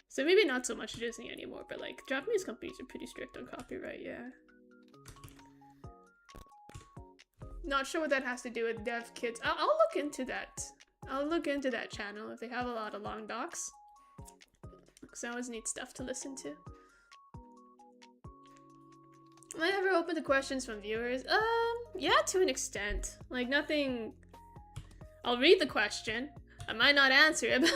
[SPEAKER 1] So maybe not so much Disney anymore, but like Japanese companies are pretty strict on copyright, yeah. Not sure what that has to do with dev kits. I'll look into that. I'll look into that channel if they have a lot of long docs. Because I always need stuff to listen to. Am I ever open to questions from viewers? Yeah, to an extent. Like, nothing... I'll read the question. I might not answer it, but...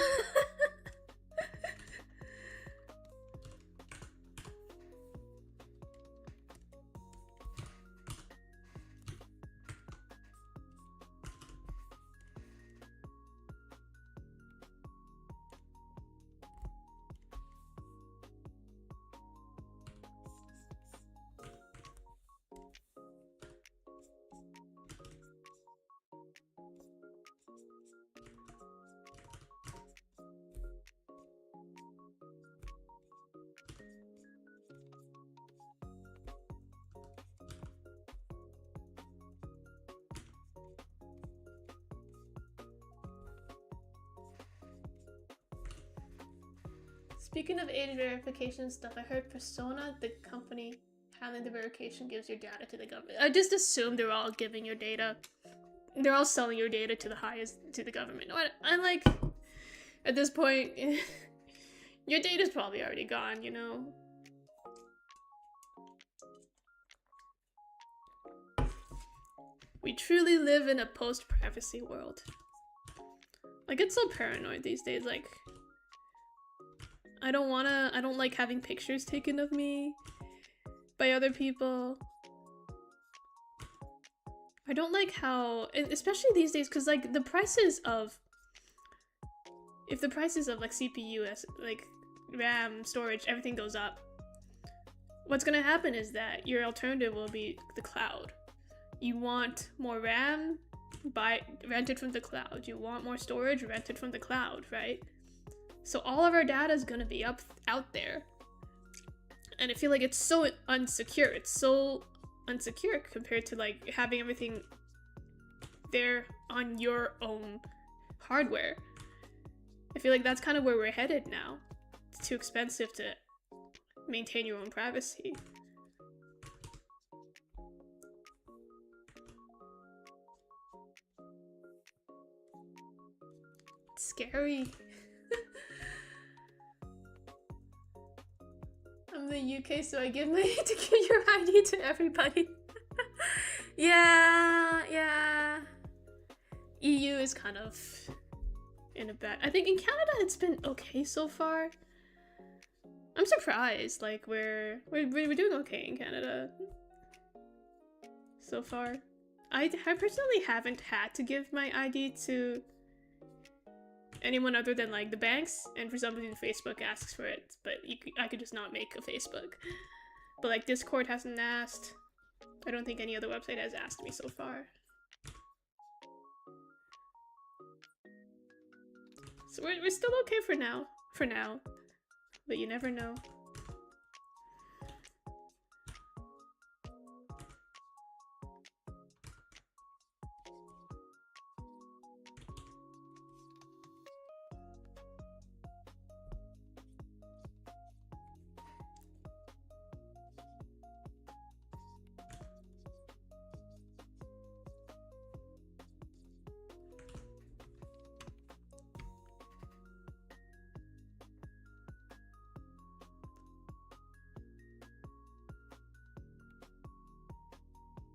[SPEAKER 1] Speaking of age verification stuff, I heard Persona, the company handling the verification, gives your data to the government. I just assume they're all giving your data. They're all selling your data to the government. I'm like, at this point, your data's probably already gone, you know? We truly live in a post-privacy world. I get so paranoid these days, like, I don't like having pictures taken of me by other people. I don't like how, especially these days, because like the prices of, if the prices of like CPU, like RAM, storage, everything goes up, what's gonna happen is that your alternative will be the cloud. You want more RAM, rent it from the cloud. You want more storage, rent it from the cloud, right? So all of our data is gonna be out there. And I feel like it's so unsecure. It's so unsecure compared to like having everything there on your own hardware. I feel like that's kind of where we're headed now. It's too expensive to maintain your own privacy. It's scary. I'm the UK, so I give your ID to everybody. Yeah. EU is kind of in a bad. I think in Canada it's been okay so far. I'm surprised. Like we're doing okay in Canada so far. I personally haven't had to give my ID to anyone other than like the banks, and for some reason Facebook asks for it, but I could just not make a Facebook. But like Discord hasn't asked. I don't think any other website has asked me so far. So we're still okay for now, but you never know.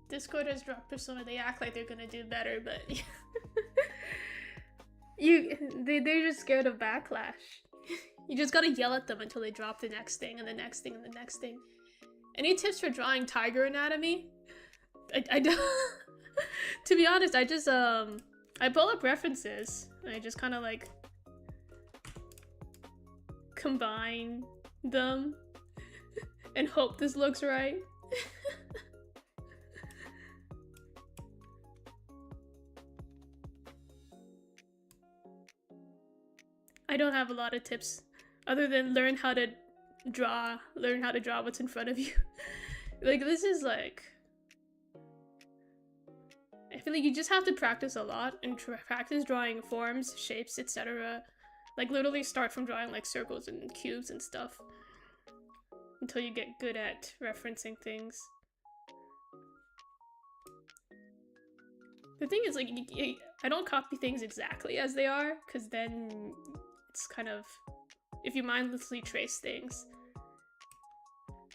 [SPEAKER 1] Discord has dropped Persona. They act like they're gonna do better, but they're just scared of backlash. You just gotta yell at them until they drop the next thing and the next thing and the next thing. Any tips for drawing tiger anatomy? I don't. To be honest, I just I pull up references and I just kind of like combine them and hope this looks right. I don't have a lot of tips other than learn how to draw what's in front of you. Like this is like, I feel like you just have to practice a lot and practice drawing forms, shapes, etc. Like literally start from drawing like circles and cubes and stuff until you get good at referencing things. The thing is, like, I don't copy things exactly as they are, because then it's kind of, if you mindlessly trace things.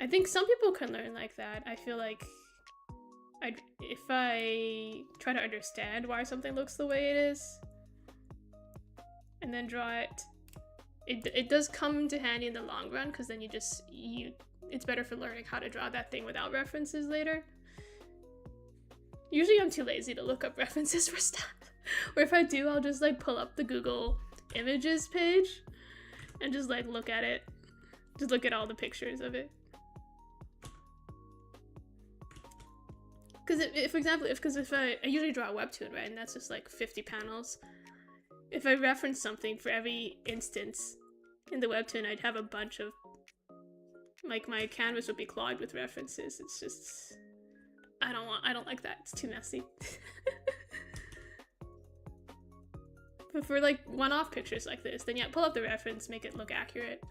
[SPEAKER 1] I think some people can learn like that. I feel like if I try to understand why something looks the way it is and then draw it, it does come into handy in the long run, because then it's better for learning how to draw that thing without references later. Usually I'm too lazy to look up references for stuff. Or if I do, I'll just like pull up the Google Images page and just like look at it. Just look at all the pictures of it. Because for example, if I usually draw a webtoon, right, and that's just like 50 panels. If I reference something for every instance in the webtoon, I'd have a bunch of, like, my canvas would be clogged with references. It's just, I don't like that. It's too messy. But for like one-off pictures like this, then yeah, pull up the reference, make it look accurate.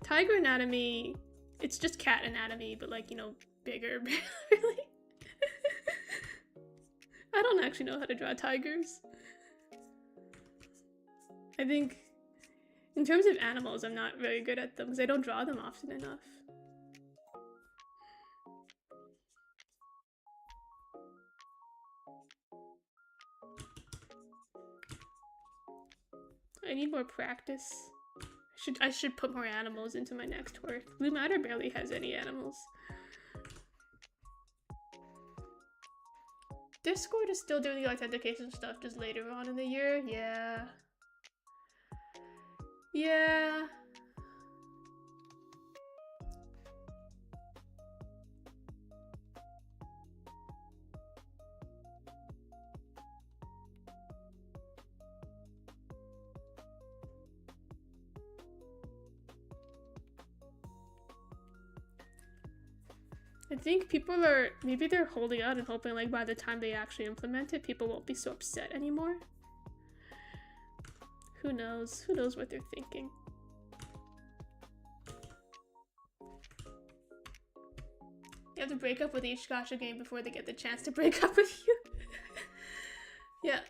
[SPEAKER 1] Tiger anatomy, it's just cat anatomy, but like, you know, bigger, really. I don't actually know how to draw tigers. I think in terms of animals, I'm not very good at them because I don't draw them often enough. I need more practice. I should put more animals into my next work. Blue Matter barely has any animals. Discord is still doing the authentication stuff just later on in the year. Yeah. Yeah. I think people are, maybe they're holding out and hoping like by the time they actually implement it, people won't be so upset anymore. Who knows? Who knows what they're thinking? You have to break up with each gacha game before they get the chance to break up with you. Yeah.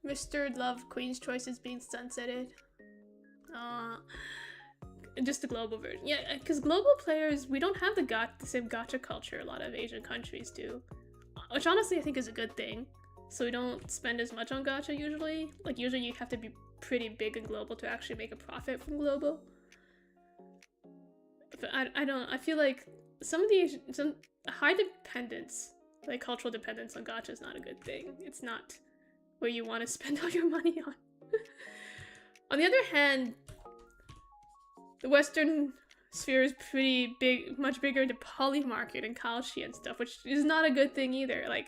[SPEAKER 1] Mr. Love Queen's Choice is being sunsetted. Just the global version. Yeah, because global players, we don't have the same gacha culture a lot of Asian countries do. Which honestly I think is a good thing. So we don't spend as much on gacha usually. Like usually you have to be pretty big in global to actually make a profit from global. But I feel like some high dependence, like cultural dependence on gacha is not a good thing. It's not where you want to spend all your money on. On the other hand, the Western sphere is pretty big, much bigger into Polymarket and Kalshi and stuff, which is not a good thing either. Like,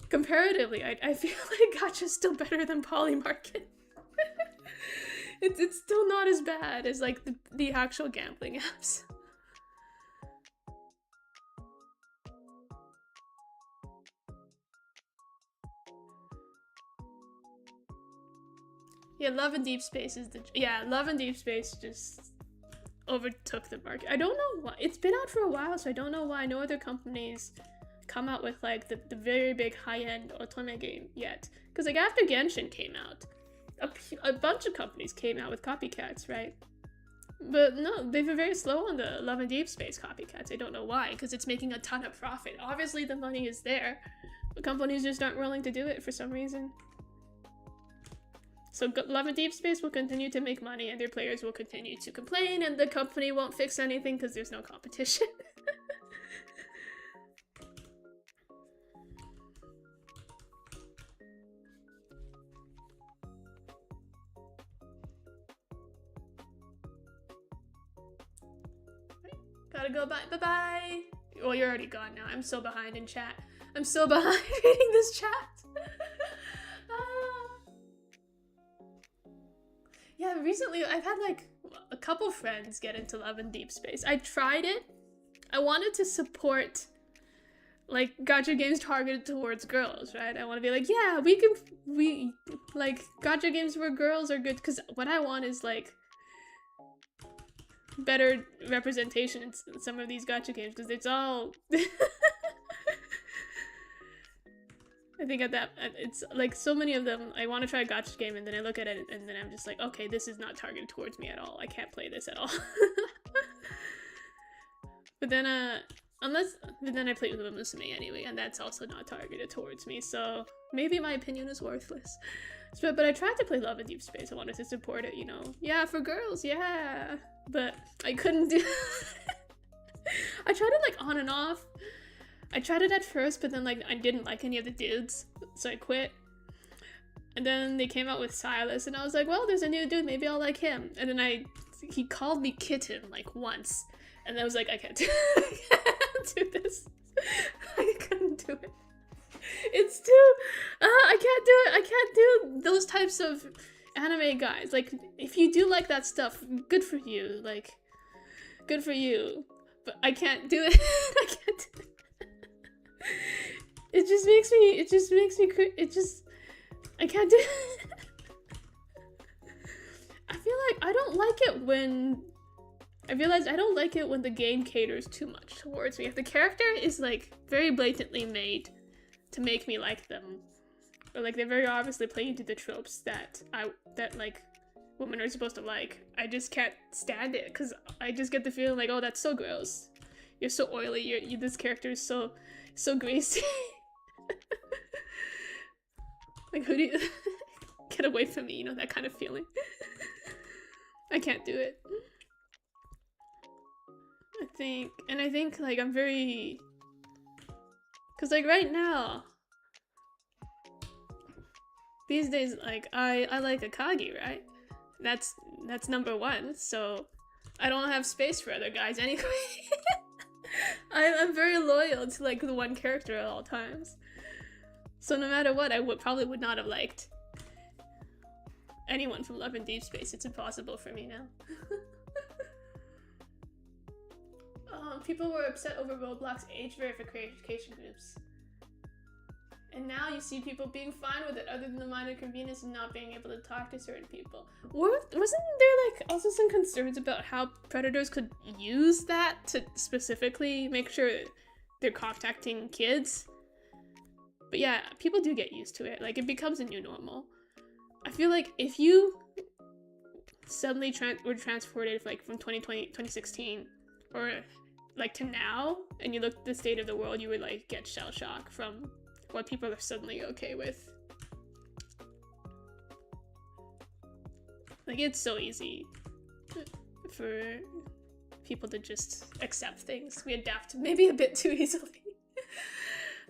[SPEAKER 1] comparatively, I feel like gacha's still better than Polymarket. It's still not as bad as like the actual gambling apps. Yeah, Love and Deep Space is Love and Deep Space just overtook the market. I don't know why. It's been out for a while, so I don't know why no other companies come out with like the very big high-end otome game yet. Because like after Genshin came out, a bunch of companies came out with copycats, right? But no, they've been very slow on the Love and Deep Space copycats. I don't know why, because it's making a ton of profit. Obviously the money is there, but companies just aren't willing to do it for some reason. So Love and Deep Space will continue to make money and their players will continue to complain and the company won't fix anything because there's no competition. Gotta go, bye-bye! Well, you're already gone now. I'm so behind in chat. I'm so behind reading this chat. Yeah, recently I've had like a couple friends get into Love and Deep Space. I tried it. I wanted to support like gacha games targeted towards girls, right? I want to be like, yeah, we like gacha games where girls are good, because what I want is like better representation in some of these gacha games, because it's all I think it's like so many of them, I want to try a gacha game and then I look at it and then I'm just like, okay, this is not targeted towards me at all. I can't play this at all. But then I played with Musume anyway, and that's also not targeted towards me, so maybe my opinion is worthless. But I tried to play Love and Deep Space. I wanted to support it, you know. Yeah, for girls, yeah. But I couldn't do I tried it like on and off. I tried it at first, but then like I didn't like any of the dudes, so I quit. And then they came out with Silas, and I was like, well, there's a new dude, maybe I'll like him. And then he called me kitten like once, and I was like, I can't do this. I couldn't do it. It's too, I can't do it. I can't do those types of anime guys. Like, if you do like that stuff, good for you. Like, good for you. But I can't do it. I can't do it. I can't do it. I feel like I don't like it when I realized I don't like it when the game caters too much towards me. If the character is like very blatantly made to make me like them, or like they're very obviously playing into the tropes that like women are supposed to like, I just can't stand it because I just get the feeling like, oh, that's so gross. You're so oily. This character is so greasy. Like, who do you get away from me? You know, that kind of feeling. I can't do it. I think like I'm very, cause like right now, these days, like I like Akagi, right? That's number one. So I don't have space for other guys anyway. I'm very loyal to like the one character at all times. So no matter what, I probably would not have liked anyone from Love and Deep Space. It's impossible for me now. People were upset over Roblox age verification groups. And now you see people being fine with it, other than the minor convenience of not being able to talk to certain people. Wasn't there like also some concerns about how predators could use that to specifically make sure they're contacting kids? But yeah, people do get used to it. Like, it becomes a new normal. I feel like if you suddenly were transported like from 2016 or like to now, and you look at the state of the world, you would like get shell shock from what people are suddenly okay with. Like, it's so easy for people to just accept things. We adapt maybe a bit too easily.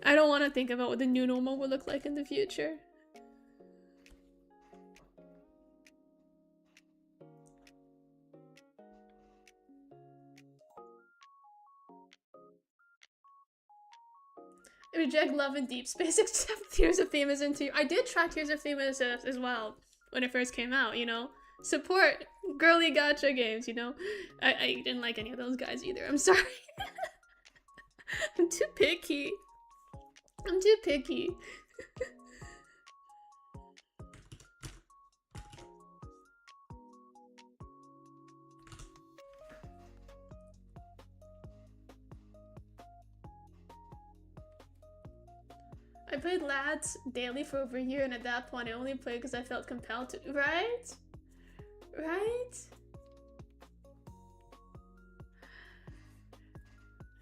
[SPEAKER 1] I don't want to think about what the new normal will look like in the future. Reject Love and Deep Space, except Tears of Famous into. I did try Tears of Famous as well when it first came out, you know? Support girly gacha games, you know? I didn't like any of those guys either, I'm sorry. I'm too picky. I'm too picky. I played Lads daily for over a year, and at that point I only played because I felt compelled to. Right? Right?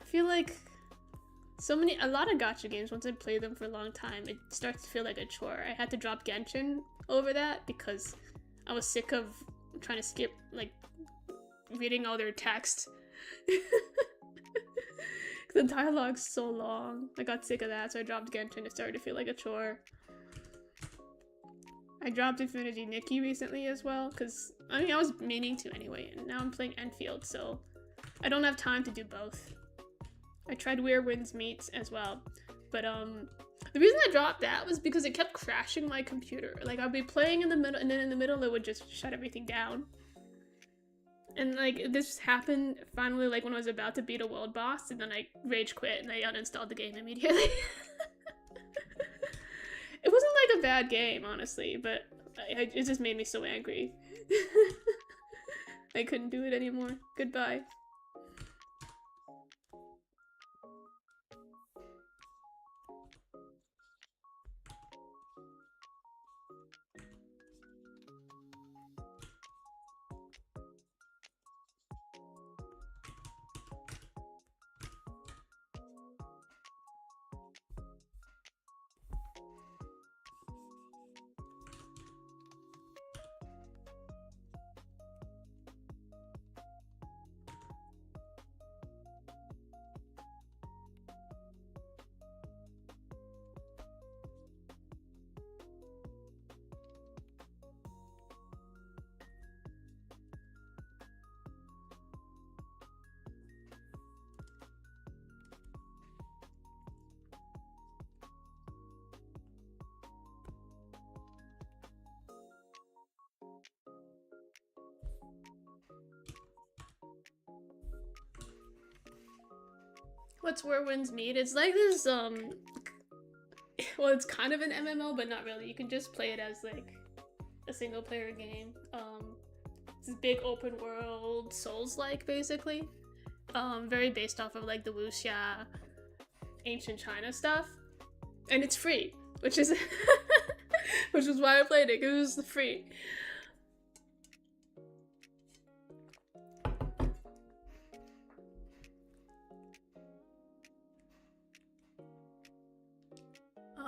[SPEAKER 1] I feel like a lot of gacha games, once I play them for a long time, it starts to feel like a chore. I had to drop Genshin over that because I was sick of trying to skip, like, reading all their text. The dialogue's so long. I got sick of that, so I dropped Genshin. It started to feel like a chore. I dropped Infinity Nikki recently as well, because, I mean, I was meaning to anyway, and now I'm playing Enfield, so I don't have time to do both. I tried Where Winds Meet as well, but the reason I dropped that was because it kept crashing my computer. Like, I'd be playing in the middle, and then in the middle it would just shut everything down. And like, this happened finally like when I was about to beat a world boss, and then I rage quit and I uninstalled the game immediately. It wasn't like a bad game, honestly, but it just made me so angry. I couldn't do it anymore. Goodbye. What's Where Winds Meet? It's like this, well, it's kind of an MMO, but not really. You can just play it as, like, a single-player game. this big open world Souls-like, basically. Very based off of like the wuxia, ancient China stuff, and it's free, which is which is why I played it, because it was free.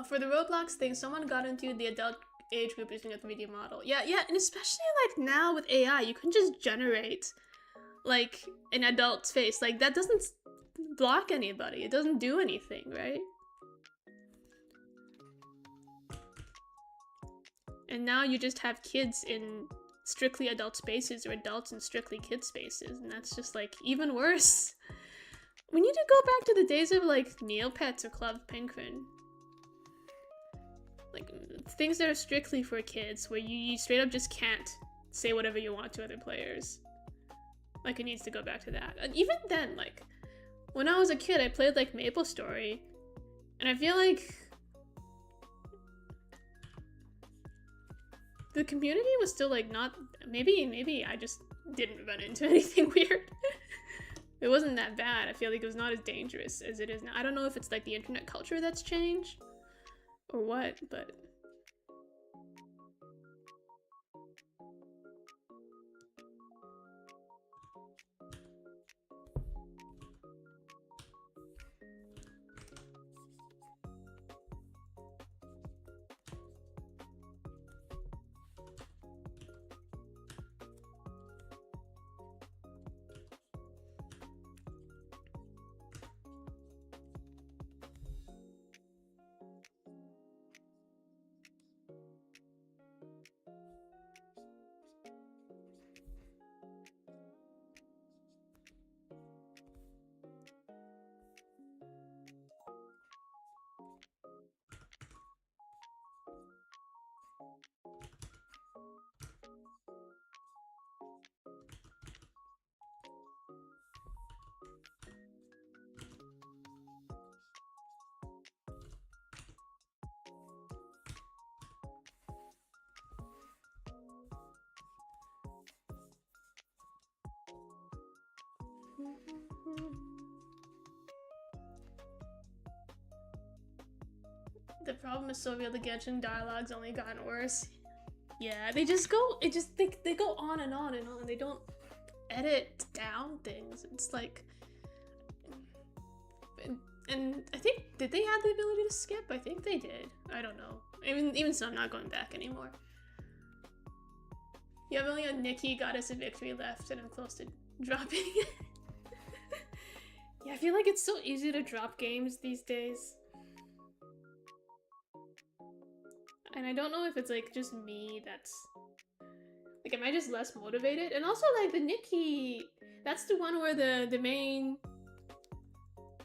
[SPEAKER 1] For the Roblox thing, someone got into the adult age group using a 3D model. Yeah, and especially like now with AI, you can just generate like an adult's face. Like that doesn't block anybody. It doesn't do anything, right? And now you just have kids in strictly adult spaces or adults in strictly kid spaces, and that's just like even worse. We need to go back to the days of like Neopets or Club Penguin. Like things that are strictly for kids, where you straight up just can't say whatever you want to other players. Like it needs to go back to that. And even then, like when I was a kid, I played like MapleStory, and I feel like the community was still like not. Maybe I just didn't run into anything weird. It wasn't that bad. I feel like it was not as dangerous as it is now. I don't know if it's like the internet culture that's changed or what, but the problem is so real. The Genshin dialogue's only gotten worse. Yeah, they just go. They go on and on and on. They don't edit down things. It's like, and I think, did they have the ability to skip? I think they did. I don't know. Even so, I'm not going back anymore. Yeah, I've only got Nikki, Goddess of Victory left, and I'm close to dropping it. Yeah, I feel like it's so easy to drop games these days. And I don't know if it's like just me that's like, am I just less motivated? And also like the Nikki, that's the one where the main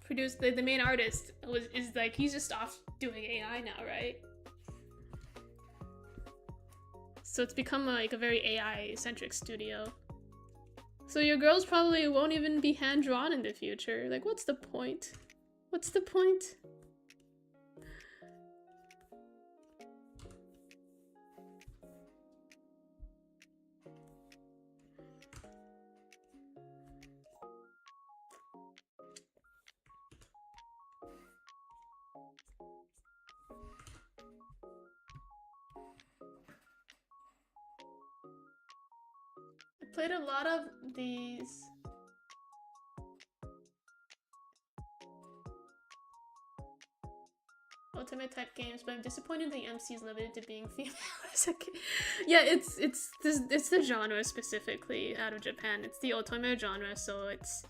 [SPEAKER 1] the main artist is like, he's just off doing AI now, right? So it's become like a very AI centric studio. So your girls probably won't even be hand-drawn in the future. Like, what's the point? What's the point? I played a lot of these. Ultimate type games, but I'm disappointed the MC is limited to being female. Yeah, it's the genre specifically out of Japan. It's the otome genre, so it's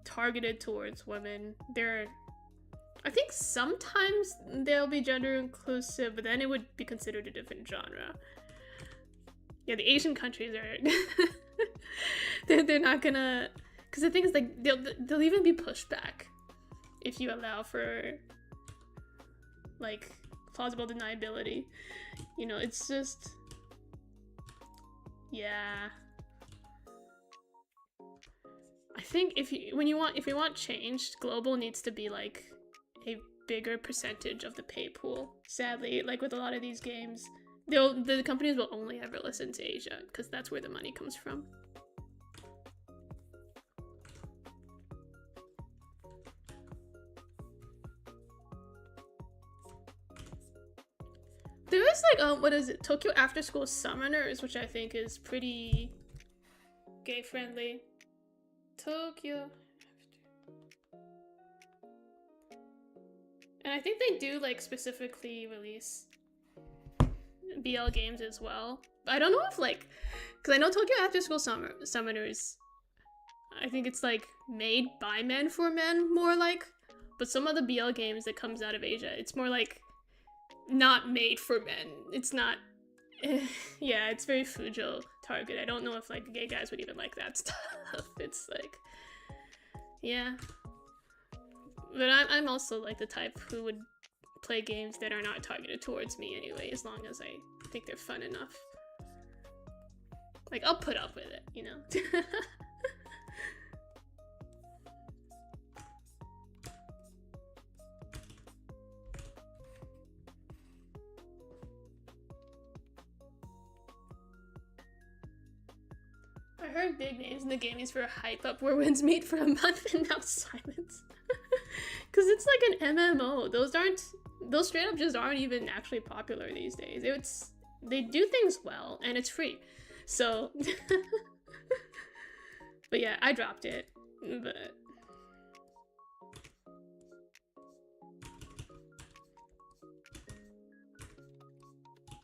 [SPEAKER 1] targeted towards women. I think sometimes they'll be gender inclusive, but then it would be considered a different genre. Yeah, the Asian countries are they're not gonna, because the thing is, like, they'll even be pushed back if you allow for like plausible deniability. You know, it's just, yeah. I think if you want change, global needs to be like a bigger percentage of the pay pool. Sadly, like with a lot of these games, The companies will only ever listen to Asia because that's where the money comes from. There is like what is it? Tokyo After School Summoners, which I think is pretty gay friendly. Tokyo. And I think they do like specifically release BL games as well. But I don't know if like, because I know Tokyo After School Summoners, I think it's like made by men for men more like, but some of the BL games that comes out of Asia, it's more like not made for men. It's not, yeah, it's very Fujo target. I don't know if like gay guys would even like that stuff. It's like, yeah. But I'm also like the type who would play games that are not targeted towards me anyway, as long as I think they're fun enough. Like, I'll put up with it, you know? I heard big names in the gaming for hype up where wins meet for a month and now silence. Because it's like an MMO. Those straight up just aren't even actually popular these days. They do things well and it's free. So, but yeah, I dropped it, but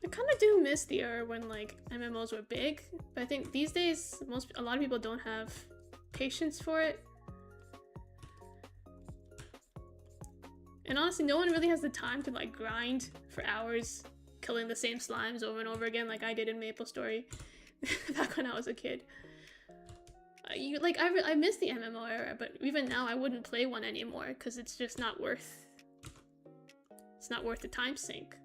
[SPEAKER 1] I kind of do miss the era when like MMOs were big, but I think these days a lot of people don't have patience for it. And honestly, no one really has the time to like grind for hours, killing the same slimes over and over again like I did in MapleStory back when I was a kid. I miss the MMO era, but even now I wouldn't play one anymore because it's just not worth. It's not worth the time sink.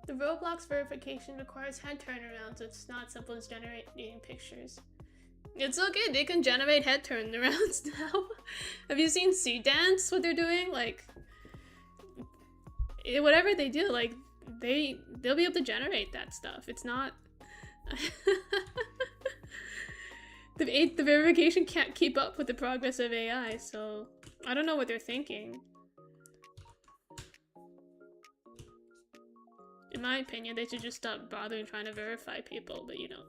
[SPEAKER 1] The Roblox verification requires head turnarounds, so it's not simple as generating pictures. It's okay, they can generate head turnarounds now. Have you seen Sea Dance, what they're doing? Like, whatever they do, like, they'll be able to generate that stuff. It's not... the verification can't keep up with the progress of AI, so I don't know what they're thinking. In my opinion, they should just stop bothering trying to verify people, but you know.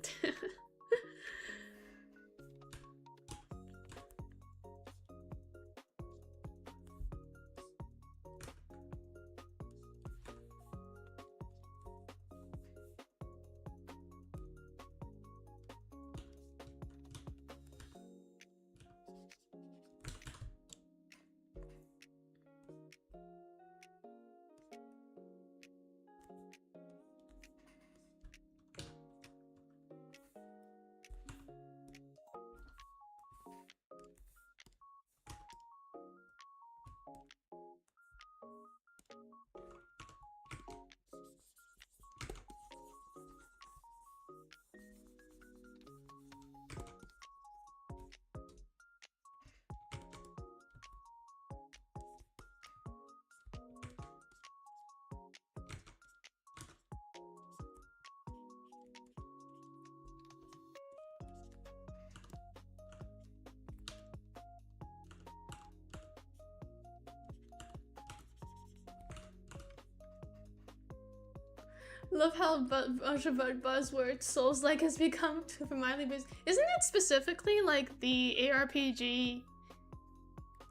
[SPEAKER 1] Love how bunch of buzzwords Souls-like has become for Miley Biz. Isn't it specifically like the ARPG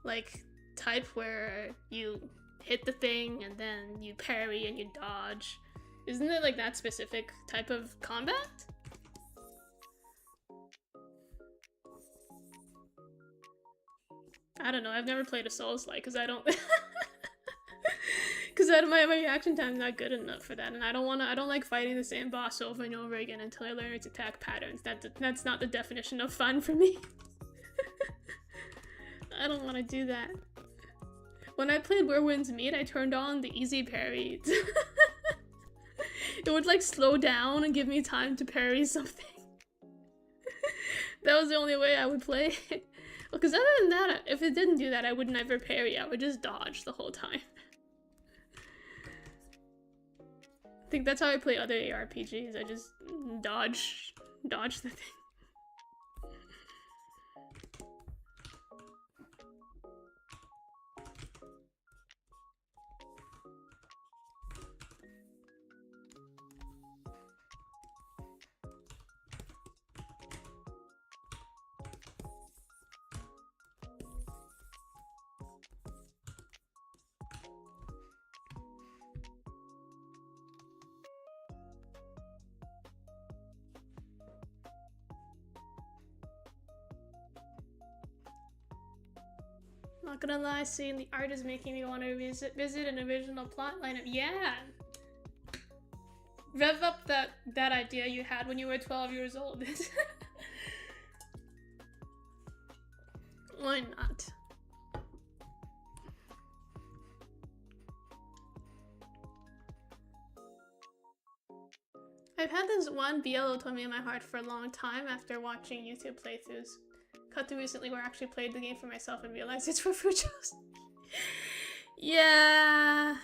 [SPEAKER 1] like type where you hit the thing and then you parry and you dodge? Isn't it like that specific type of combat? I don't know, I've never played a Souls-like because I don't Because my reaction time is not good enough for that, and I don't like fighting the same boss over and over again until I learn its attack patterns. That's not the definition of fun for me. I don't want to do that. When I played Where Winds Meet, I turned on the easy parry. It would like slow down and give me time to parry something. That was the only way I would play it. Because other than that, if it didn't do that, I would never parry. I would just dodge the whole time. I think that's how I play other ARPGs. I just dodge the thing. Not gonna lie, seeing the art is making me want to visit an original plot lineup. Yeah! Rev up that idea you had when you were 12 years old. Why not? I've had this one BL Otome in my heart for a long time after watching YouTube playthroughs. Cut to recently where I actually played the game for myself and realized it's for Fujos. Yeah,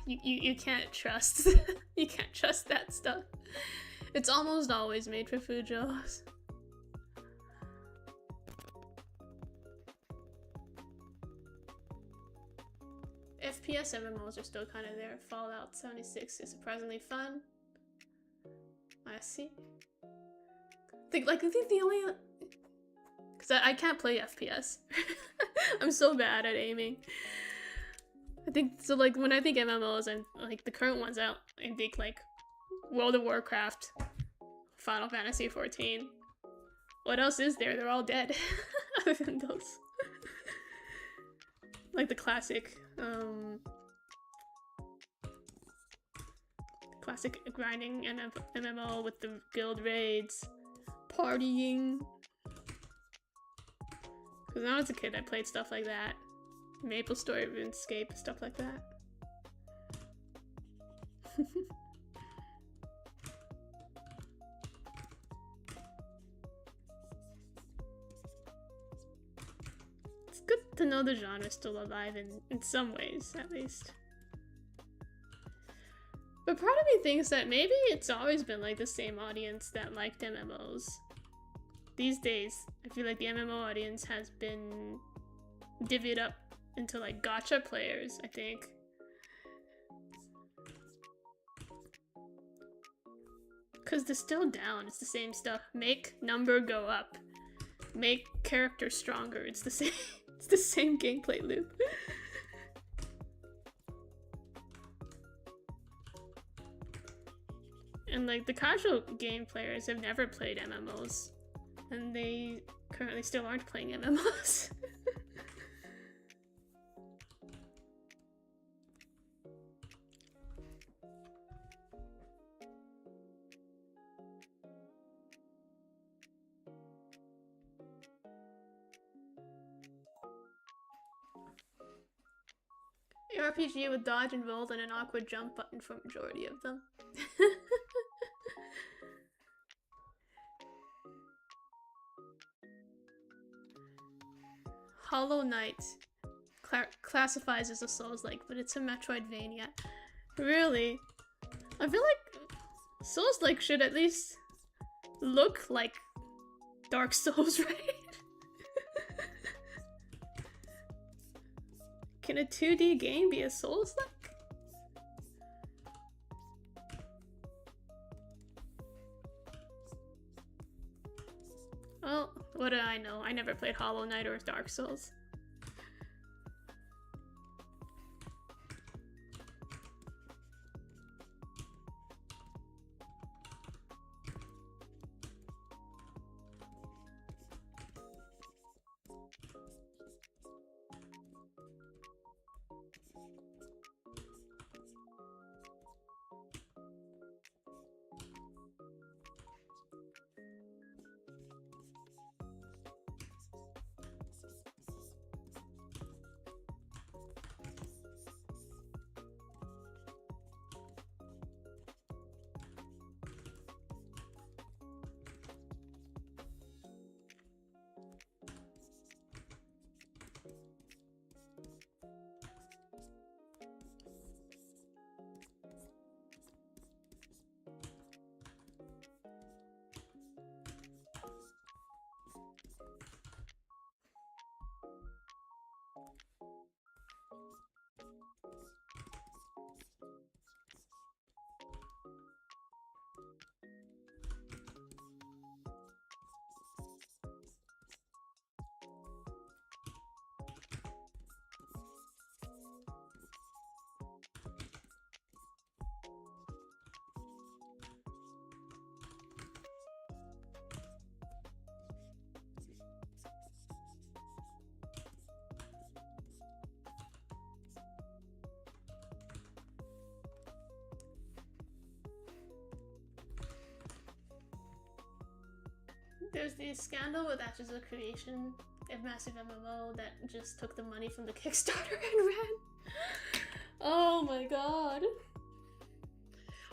[SPEAKER 1] you can't trust. You can't trust that stuff. It's almost always made for Fujos. FPS MMOs are still kind of there. Fallout 76 is surprisingly fun. I see. I think the only... Because I can't play FPS. I'm so bad at aiming. I think, so like, when I think MMOs, and like, the current ones out, I think like, World of Warcraft, Final Fantasy XIV. What else is there? They're all dead. Other than those. Like the classic grinding MMO with the guild raids, partying. Because when I was a kid, I played stuff like that. Maple Story, RuneScape, stuff like that. It's good to know the genre's still alive in some ways, at least. But part of me thinks that maybe it's always been like the same audience that liked MMOs. These days, I feel like the MMO audience has been divvied up into like gacha players, I think. Cause they're still down, it's the same stuff. Make number go up. Make character stronger, it's the same it's the same gameplay loop. And like the casual game players have never played MMOs. And they currently still aren't playing MMOs. RPG with dodge involved and an awkward jump button for majority of them. Hollow Knight classifies as a Souls-like, but it's a Metroidvania. Really? I feel like Souls-like should at least look like Dark Souls, right? Can a 2D game be a Souls-like? Well, what do I know? I never played Hollow Knight or Dark Souls. There's the scandal with Ashes of Creation, a massive MMO that just took the money from the Kickstarter and ran. Oh my god.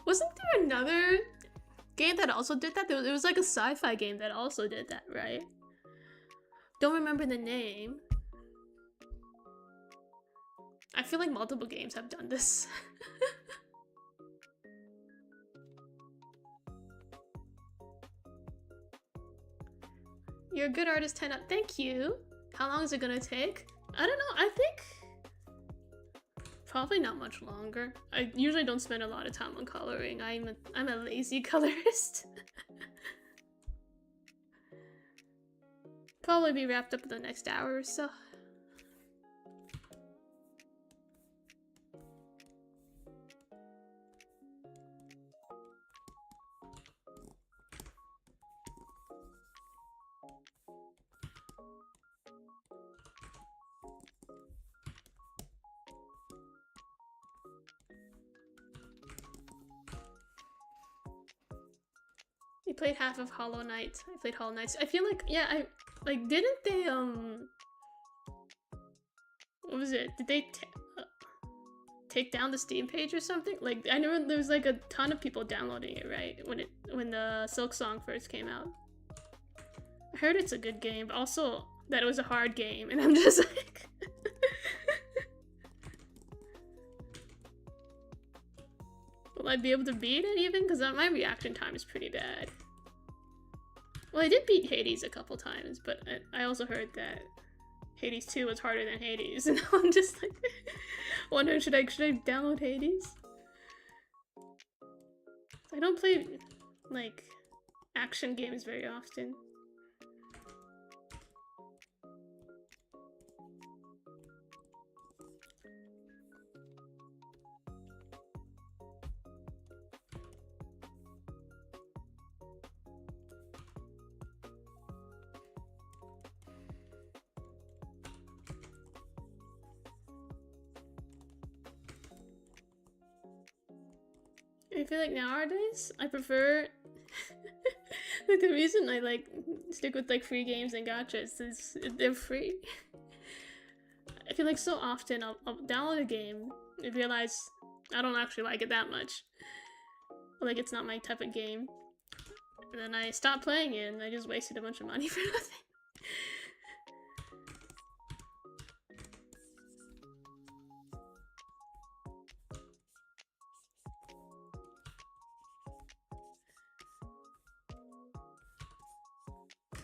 [SPEAKER 1] Wasn't there another game that also did that? There was like a sci-fi game that also did that, right? Don't remember the name. I feel like multiple games have done this. You're a good artist, 10 up. Thank you. How long is it gonna take? I don't know. I think probably not much longer. I usually don't spend a lot of time on coloring. I'm a lazy colorist. Probably be wrapped up in the next hour or so. You played half of Hollow Knight. I played Hollow Knight. I feel like, yeah, didn't they, what was it? Did they take down the Steam page or something? Like, I know there was like a ton of people downloading it, right? When the Silk Song first came out. I heard it's a good game, but also that it was a hard game, and I'm just like... Will I be able to beat it even? Because my reaction time is pretty bad. Well, I did beat Hades a couple times, but I also heard that Hades 2 was harder than Hades, and I'm just like wondering, should I download Hades? I don't play like action games very often. I feel like nowadays I prefer like the reason I like stick with like free games and gachas is they're free. I feel like so often I'll download a game and realize I don't actually like it that much. Like it's not my type of game. And then I stop playing it and I just wasted a bunch of money for nothing.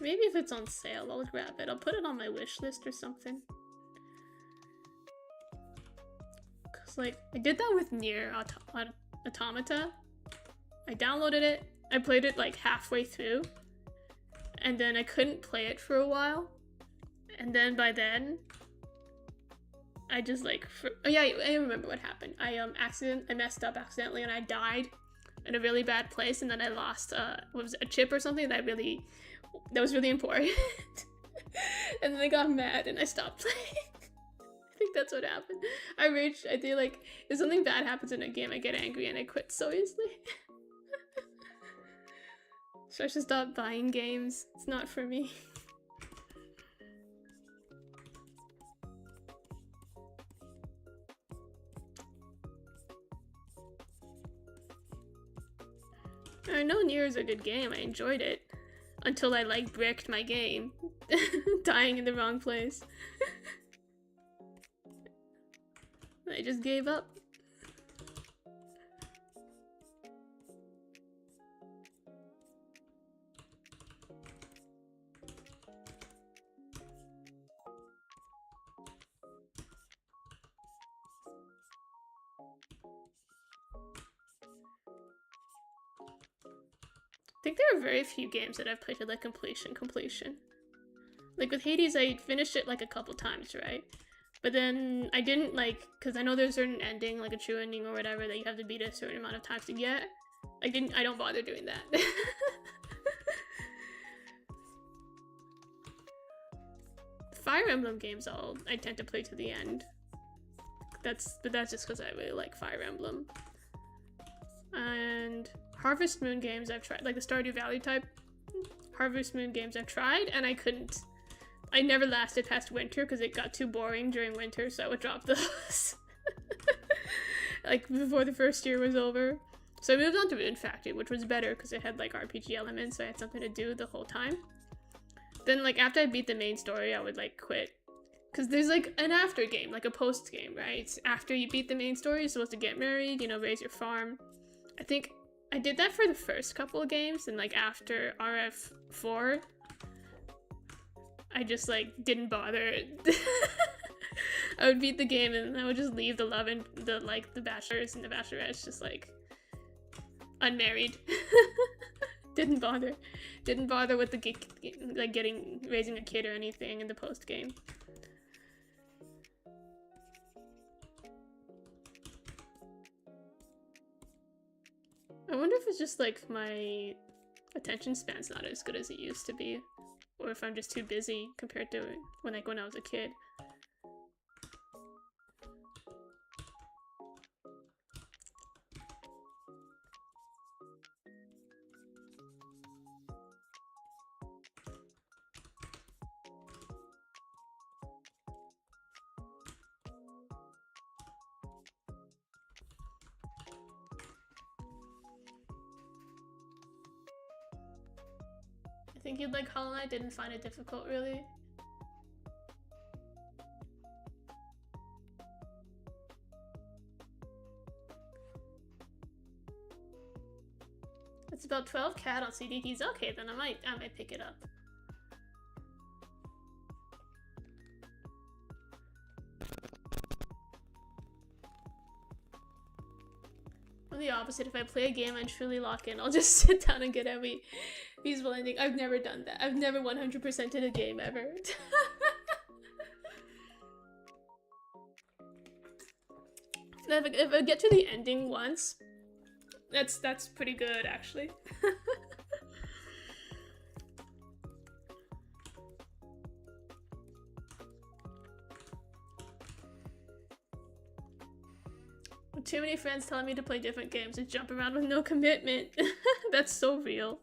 [SPEAKER 1] Maybe if it's on sale, I'll grab it. I'll put it on my wish list or something. Cause like, I did that with Nier Automata. I downloaded it, I played it like halfway through, and then I couldn't play it for a while. And then by then, I just like, oh yeah, I remember what happened. I messed up accidentally and I died in a really bad place, and then I lost, what was it, a chip or something that was really important. And then I got mad and I stopped playing. I think that's what happened. I rage. I do like, if something bad happens in a game, I get angry and I quit so easily. So I should stop buying games. It's not for me. I know Nier is a good game. I enjoyed it. Until I like bricked my game. Dying in the wrong place. I just gave up. I think there are very few games that I've played to like completion. Like with Hades, I finished it like a couple times, right? But then I didn't like, because I know there's a certain ending, like a true ending or whatever, that you have to beat a certain amount of times to get. I don't bother doing that. Fire Emblem games I tend to play to the end. But that's just because I really like Fire Emblem. And Harvest Moon games I've tried, like the Stardew Valley type Harvest Moon games I've tried, and I couldn't. I never lasted past winter because it got too boring during winter, so I would drop those. Like, before the first year was over. So I moved on to Moon Factory, which was better because it had, like, RPG elements, so I had something to do the whole time. Then, like, after I beat the main story, I would, like, quit. Because there's, like, an after game, like a post game, right? After you beat the main story, you're supposed to get married, you know, raise your farm. I think I did that for the first couple of games, and, like, after RF4, I just, like, didn't bother. I would beat the game, and I would just leave the love and the, like, the bachelors and the bachelorettes just, like, unmarried. Didn't bother with the like raising a kid or anything in the post game. I wonder if it's just like my attention span's not as good as it used to be, or if I'm just too busy compared to when I was a kid. I think you'd like Hollow Knight, didn't find it difficult, really. It's about 12 CAD on CD keys. Okay, then I might pick it up. I'm the opposite. If I play a game and truly lock in, I'll just sit down and get every feasible ending. I've never done that. I've never 100%ed a game ever. If I get to the ending once, that's pretty good, actually. Too many friends telling me to play different games and jump around with no commitment. That's so real.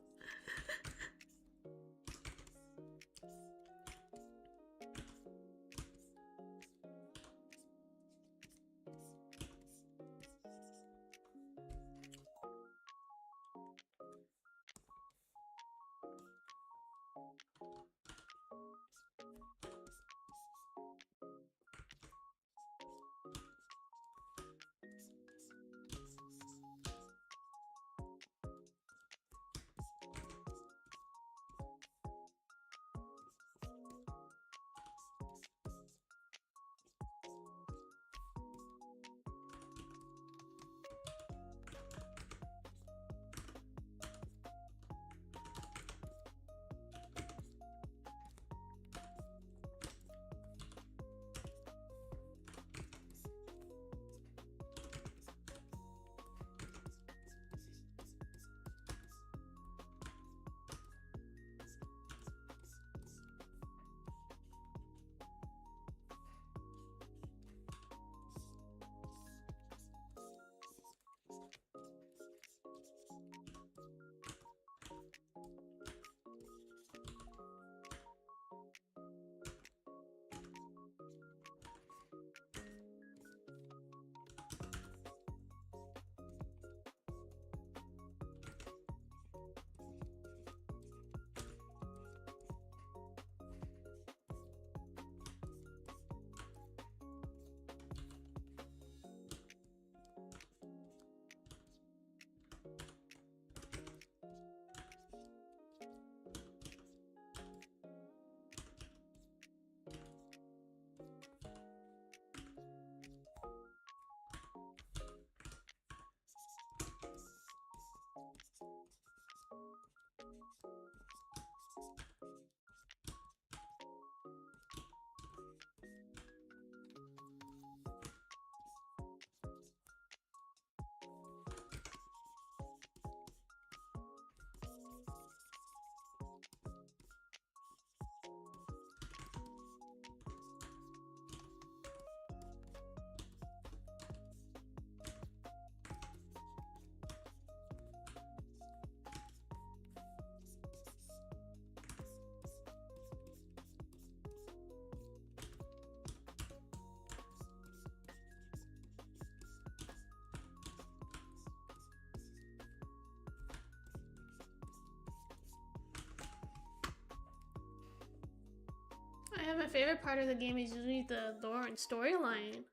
[SPEAKER 1] Yeah, my favorite part of the game is usually the lore and storyline.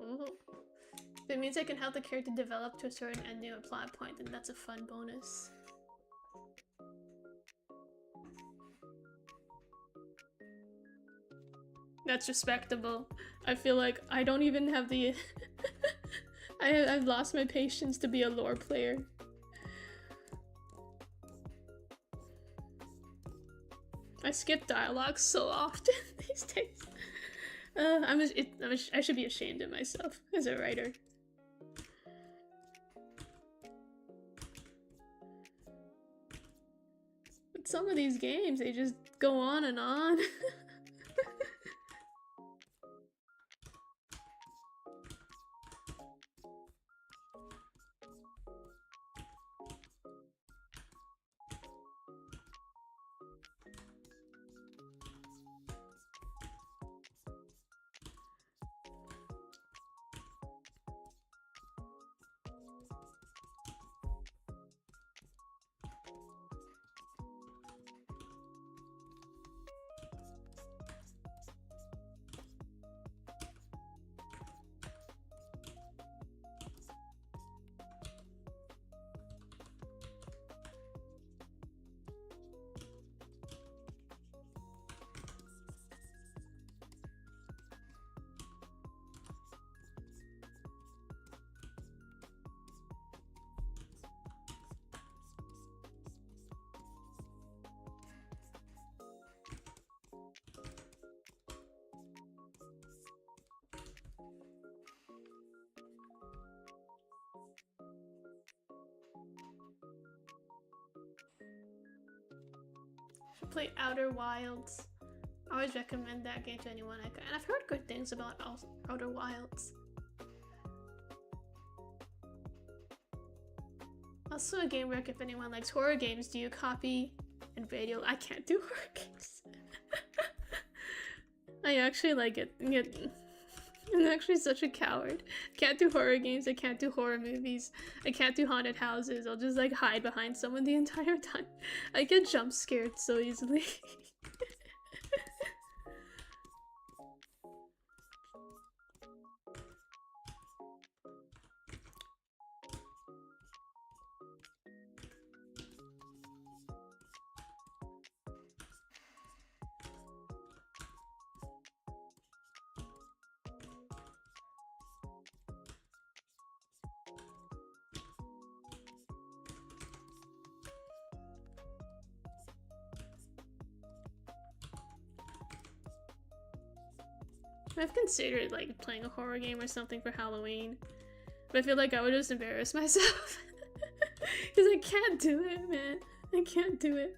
[SPEAKER 1] Ooh. If it means I can help the character develop to a certain ending or plot point, then that's a fun bonus. That's respectable. I feel like I don't even have the... I've lost my patience to be a lore player. I skip dialogue so often these days. I should be ashamed of myself as a writer. But some of these games, they just go on and on. Should play Outer Wilds. I always recommend that game to anyone I can. And I've heard good things about Outer Wilds. Also a game rec if anyone likes horror games. Do you copy and radio? I can't do horror games. I actually like it. I'm actually such a coward. Can't do horror games, I can't do horror movies, I can't do haunted houses. I'll just like hide behind someone the entire time. I get jump scared so easily. I've considered like playing a horror game or something for Halloween, but I feel like I would just embarrass myself because I can't do it, man. I can't do it.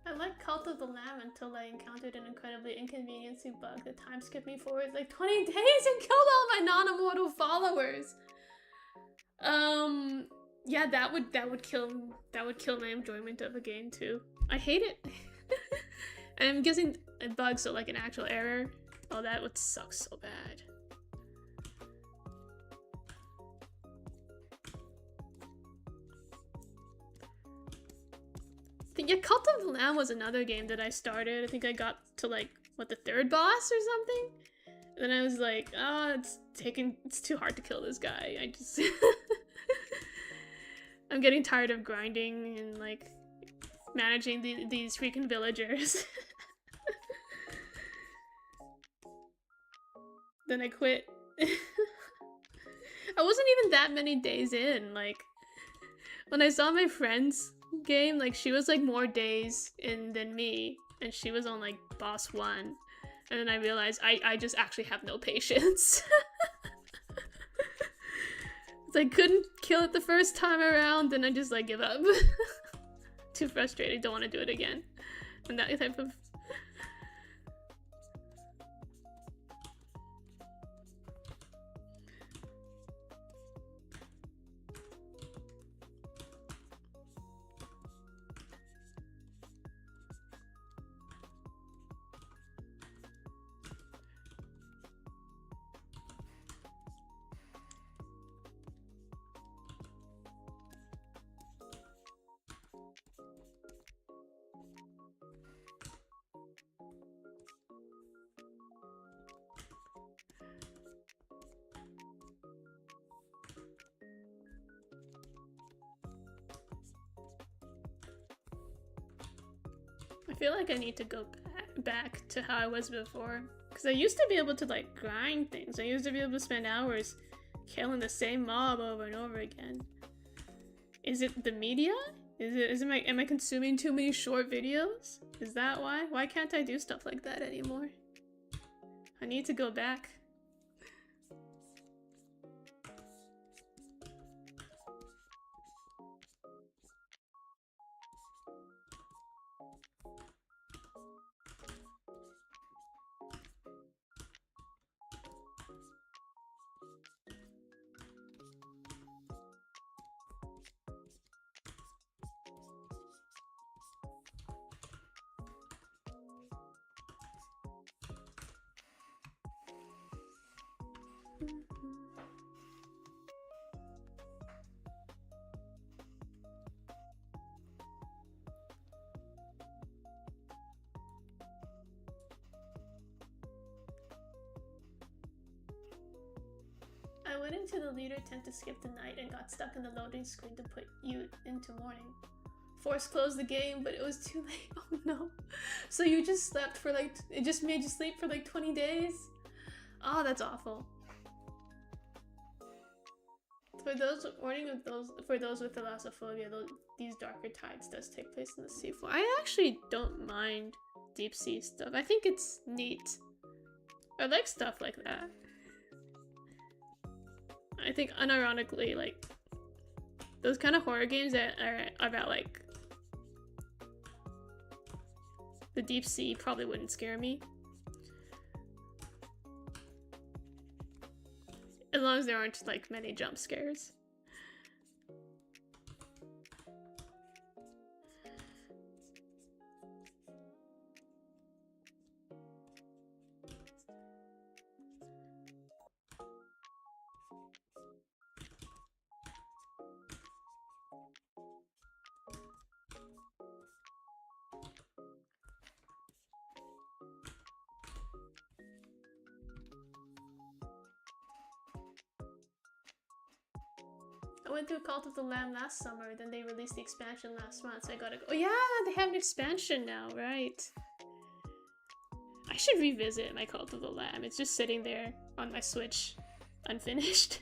[SPEAKER 1] I like Cult of the Lamb until I encountered an incredibly inconveniencing bug that time skipped me forward like 20 days and killed all my non-immortal followers. Yeah, that would kill my enjoyment of a game too. I hate it. And I'm guessing a bug, so like an actual error. Oh, that would suck so bad. Yeah, Cult of the Lamb was another game that I started. I think I got to like, what, the third boss or something? And then I was like, oh, it's too hard to kill this guy. I just... I'm getting tired of grinding and like managing these freaking villagers. Then I quit. I wasn't even that many days in. Like, when I saw my friend's game, like she was like more days in than me, and she was on like boss 1, and then I realized I just actually have no patience. I couldn't kill it the first time around, then I just like give up. Too frustrated, don't want to do it again. And that type of... feel like I need to go back to how I was before. Because I used to be able to like grind things. I used to be able to spend hours killing the same mob over and over again. Is it the media? Am I consuming too many short videos? Is that why? Why can't I do stuff like that anymore? I need to go back. I went into the leader tent to skip the night and got stuck in the loading screen to put you into morning. Forced closed the game, but it was too late. Oh no. So you just slept for like, it just made you sleep for like 20 days? Oh, that's awful. For those with thalassophobia, these darker tides does take place in the seafloor. I actually don't mind deep sea stuff. I think it's neat. I like stuff like that. I think unironically, like, those kind of horror games that are about like the deep sea probably wouldn't scare me. As long as there aren't like many jump scares. I went through Cult of the Lamb last summer, then they released the expansion last month, so I gotta go. Oh yeah, they have an expansion now, right? I should revisit my Cult of the Lamb. It's just sitting there on my Switch, unfinished.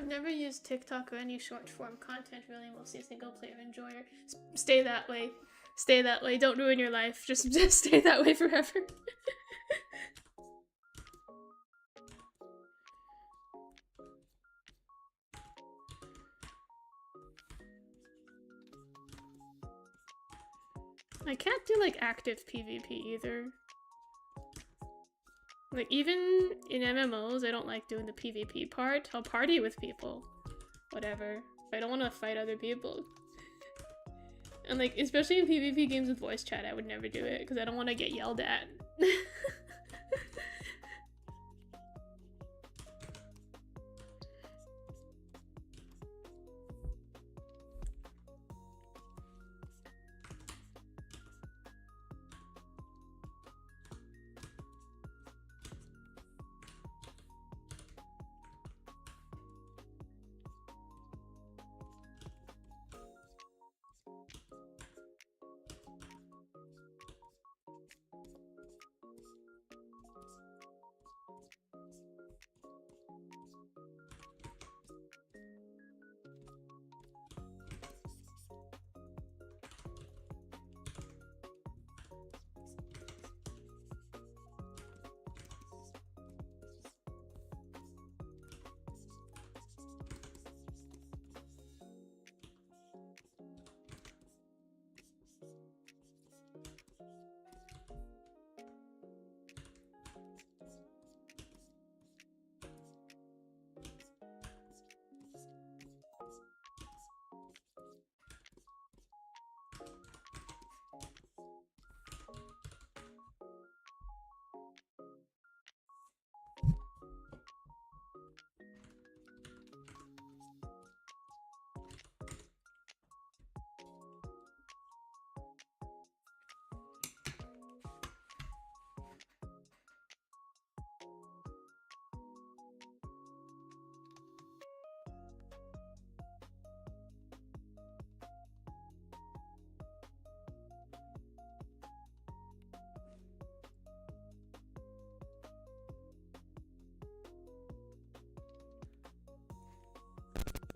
[SPEAKER 1] I've never used TikTok or any short form content, really, mostly a single player enjoyer. Stay that way. Stay that way. Don't ruin your life. Just stay that way forever. I can't do like active PvP either. Like even in MMOs, I don't like doing the PvP part. I'll party with people. Whatever. But I don't want to fight other people. And like, especially in PvP games with voice chat, I would never do it because I don't want to get yelled at.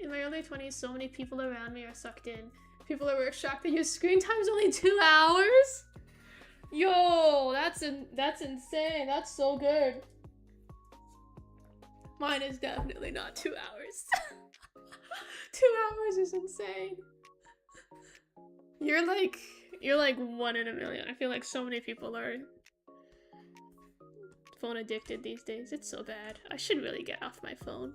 [SPEAKER 1] In my early 20s, so many people around me are sucked in. People at work shocked that your screen time's only 2 hours? Yo, that's insane. That's so good. Mine is definitely not 2 hours. 2 hours is insane. You're like 1 in a million. I feel like so many people are phone addicted these days. It's so bad. I should really get off my phone.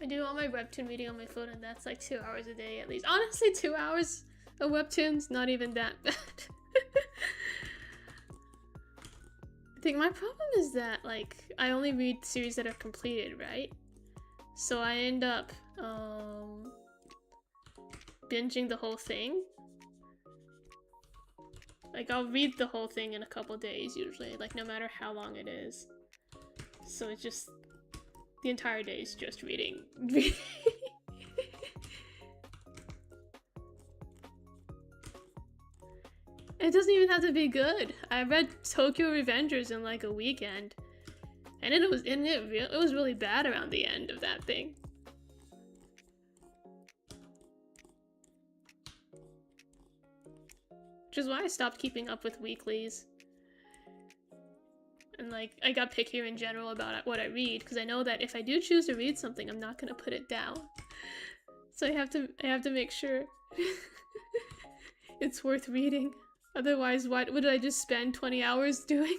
[SPEAKER 1] I do all my webtoon reading on my phone, and that's like 2 hours a day at least. Honestly, 2 hours of webtoons, not even that bad. I think my problem is that, like, I only read series that are completed, right? So I end up binging the whole thing. Like, I'll read the whole thing in a couple days usually, like, no matter how long it is. So it's just, the entire day is just reading. It doesn't even have to be good. I read Tokyo Revengers in like a weekend, and it was really bad around the end of that thing. Which is why I stopped keeping up with weeklies. And like, I got pickier in general about what I read, because I know that if I do choose to read something, I'm not gonna put it down. So I have to make sure it's worth reading. Otherwise, what would I just spend 20 hours doing?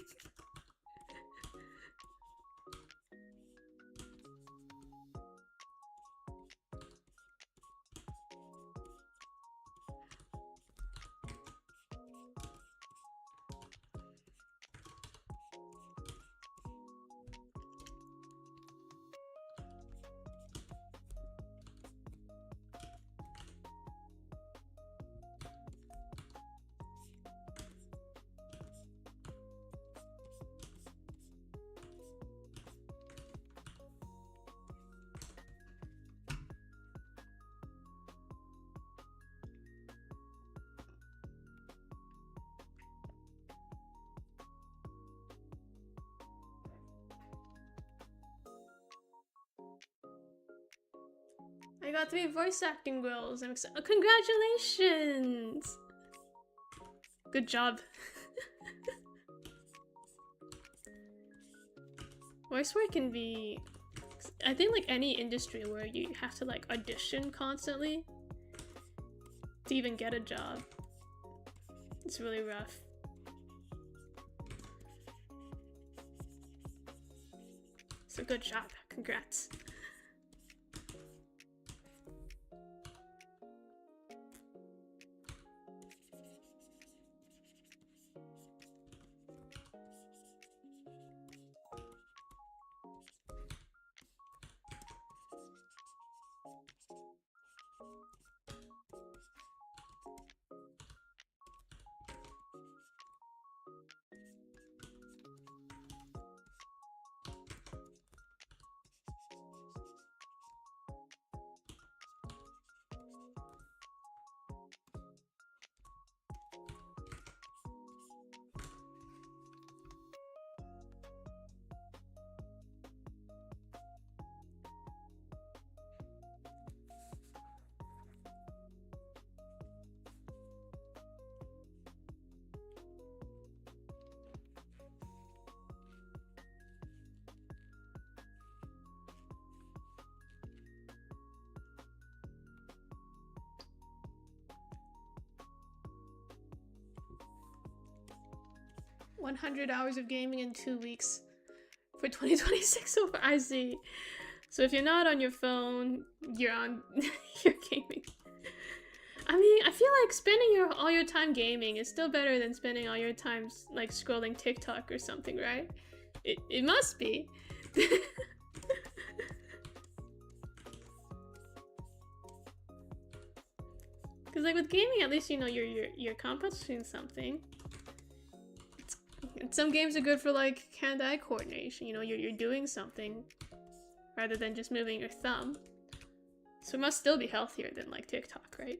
[SPEAKER 1] I got 3 voice acting roles. I'm excited. Congratulations! Good job. Voice work can be... I think like any industry where you have to like audition constantly to even get a job. It's really rough. So good job. Congrats. $100 hours of gaming in 2 weeks for 2026 so far. I see. So if you're not on your phone, you're on you're gaming. I mean, I feel like spending all your time gaming is still better than spending all your time like scrolling TikTok or something, right? It must be. Because like with gaming, at least you know you're accomplishing something. And some games are good for like hand-eye coordination. You know, you're doing something rather than just moving your thumb. So it must still be healthier than like TikTok, right?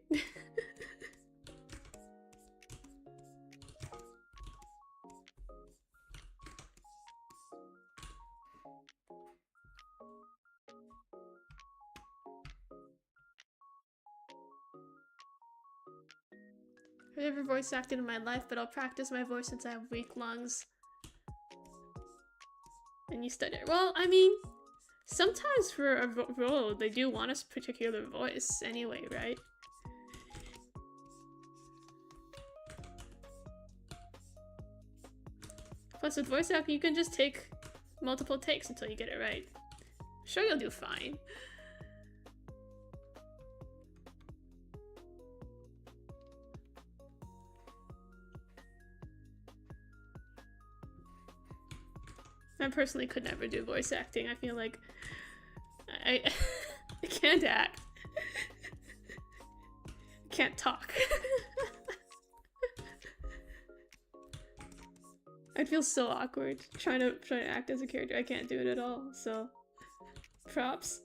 [SPEAKER 1] I've never voice acted in my life, but I'll practice my voice since I have weak lungs. And you stutter. Well, I mean, sometimes for a role, they do want a particular voice anyway, right? Plus, with voice acting, you can just take multiple takes until you get it right. I'm sure you'll do fine. I personally could never do voice acting. I feel like I can't act. Can't talk. I'd feel so awkward trying to act as a character. I can't do it at all. So, props.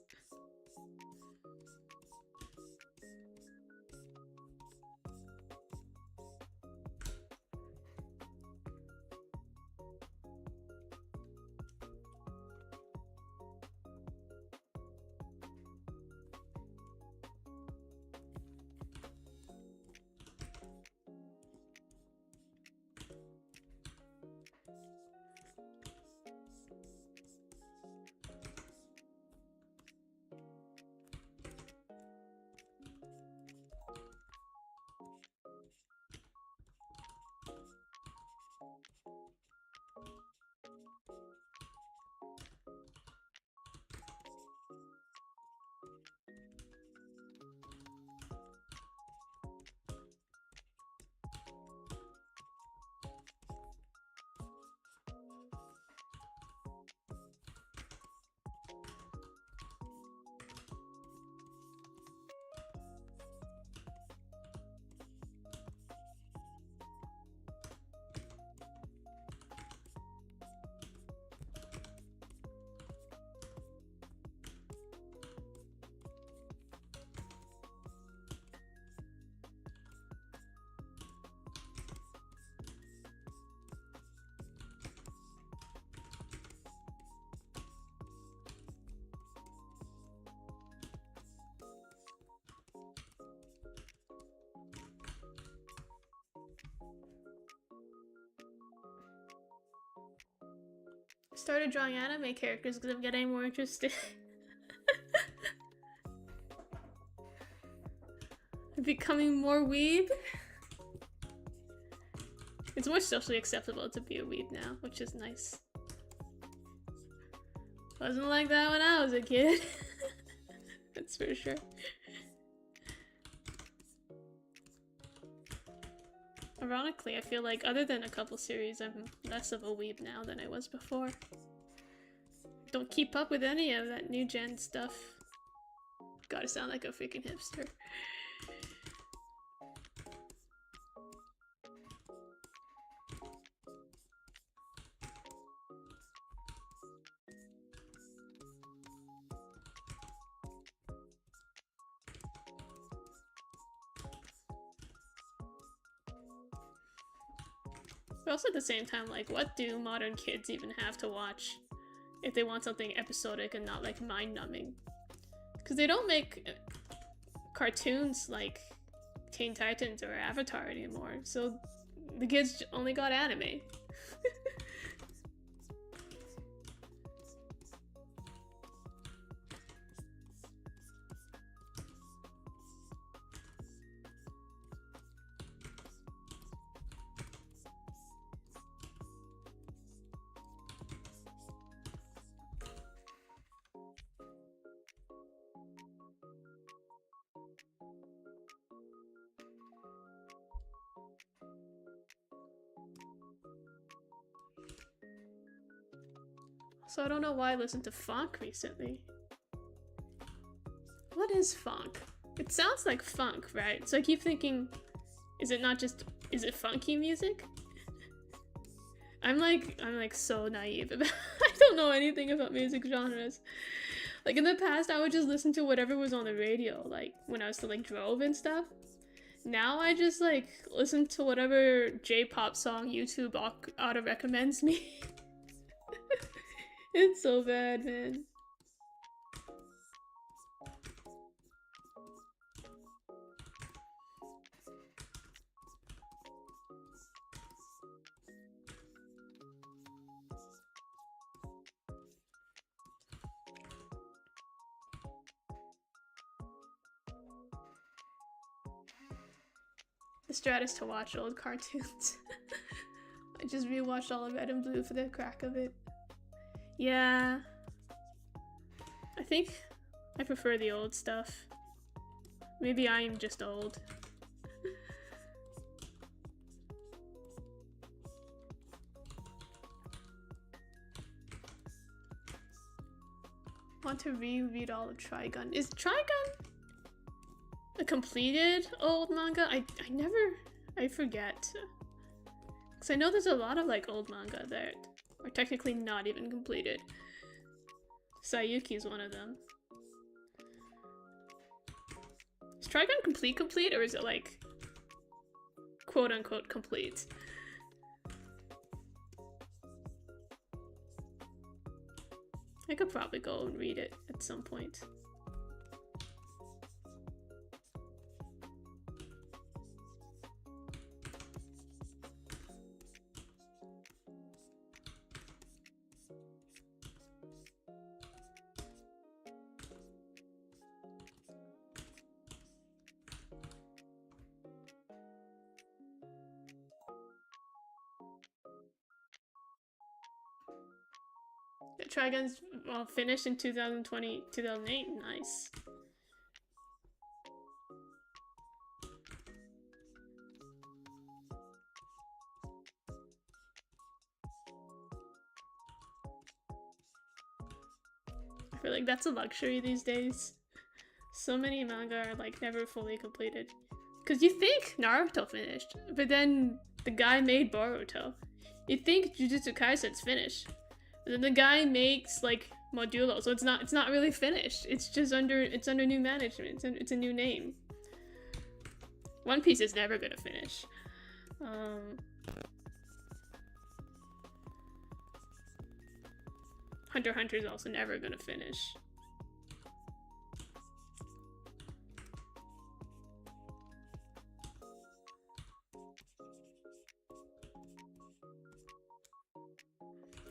[SPEAKER 1] Started drawing anime characters because I'm getting more interested. I'm becoming more weeb. It's more socially acceptable to be a weeb now, which is nice. Wasn't like that when I was a kid. That's for sure. Ironically, I feel like other than a couple series, I'm less of a weeb now than I was before. Don't keep up with any of that new gen stuff. Gotta sound like a freaking hipster. But also at the same time, like, what do modern kids even have to watch if they want something episodic and not like mind-numbing? Because they don't make cartoons like Teen Titans or Avatar anymore, so the kids only got anime. So I don't know why I listened to funk recently. What is funk? It sounds like funk, right? So I keep thinking, is it funky music? I'm like so naive about I don't know anything about music genres. Like in the past I would just listen to whatever was on the radio, like when I was still like drove and stuff. Now I just like listen to whatever J-pop song YouTube auto recommends me. It's so bad, man. The strat is to watch old cartoons. I just rewatched all of Red and Blue for the crack of it. Yeah. I think I prefer the old stuff. Maybe I am just old. Want to reread all of Trigun. Is Trigun a completed old manga? I forget. Because I know there's a lot of like old manga that are technically not even completed. Sayuki is one of them. Is Trigun complete, or is it like quote unquote complete? I could probably go and read it at some point. Trigun's finished in 2020, 2008. Nice. I feel like that's a luxury these days. So many manga are like never fully completed. Because you think Naruto finished, but then the guy made Boruto. You think Jujutsu Kaisen's finished. And then the guy makes like Modulo, so it's not really finished. It's just under new management. It's a new name. One Piece is never gonna finish. Hunter x Hunter is also never gonna finish.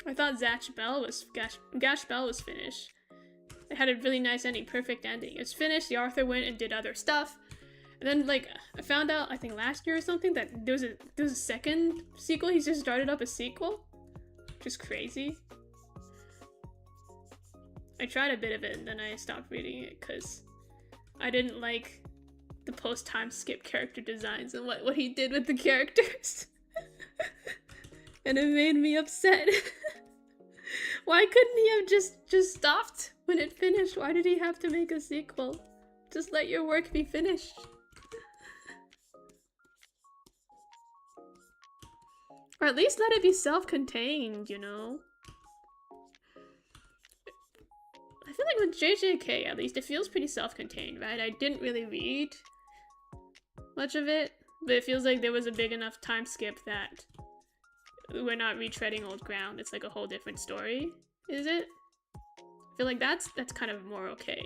[SPEAKER 1] I thought Gash Bell was finished. It had a really nice ending, perfect ending. It's finished. The author went and did other stuff, and then like I found out, I think last year or something, that there was a second sequel. He's just started up a sequel, which is crazy. I tried a bit of it and then I stopped reading it because I didn't like the post-time skip character designs and what he did with the characters. And it made me upset. Why couldn't he have just stopped when it finished? Why did he have to make a sequel? Just let your work be finished. Or at least let it be self-contained, you know? I feel like with JJK, at least, it feels pretty self-contained, right? I didn't really read much of it, but it feels like there was a big enough time skip that we're not retreading old ground. It's like a whole different story, is it? I feel like that's kind of more okay.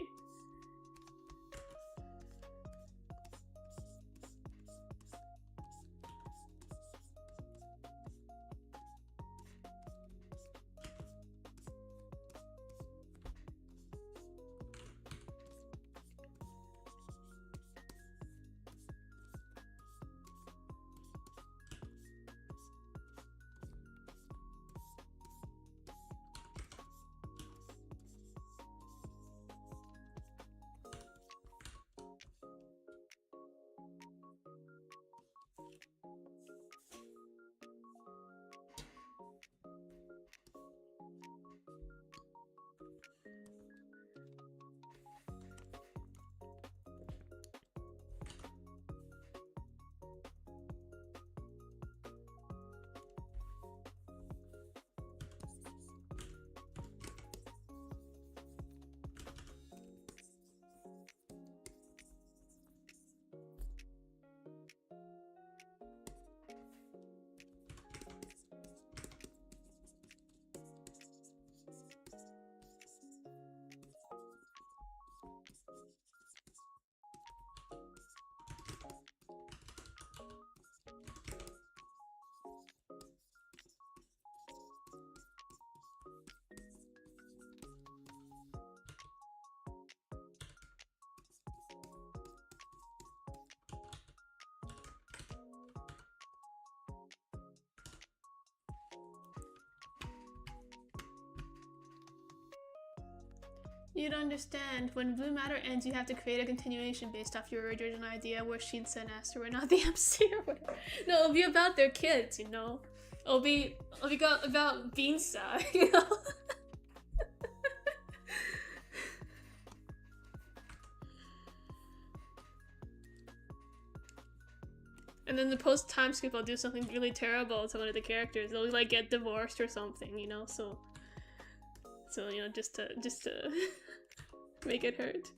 [SPEAKER 1] You'd understand. When Blue Matter ends, you have to create a continuation based off your original idea where Shinsa and Aster were not the MC or whatever. No, it'll be about their kids, you know? It'll be about Beanstalk, you know? And then the post-time skip will do something really terrible to one of the characters. They'll like get divorced or something, you know? So you know, just to make it hurt.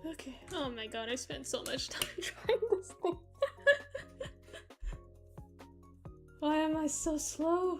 [SPEAKER 1] Okay. Oh my god, I spent so much time trying this thing. Why am I so slow?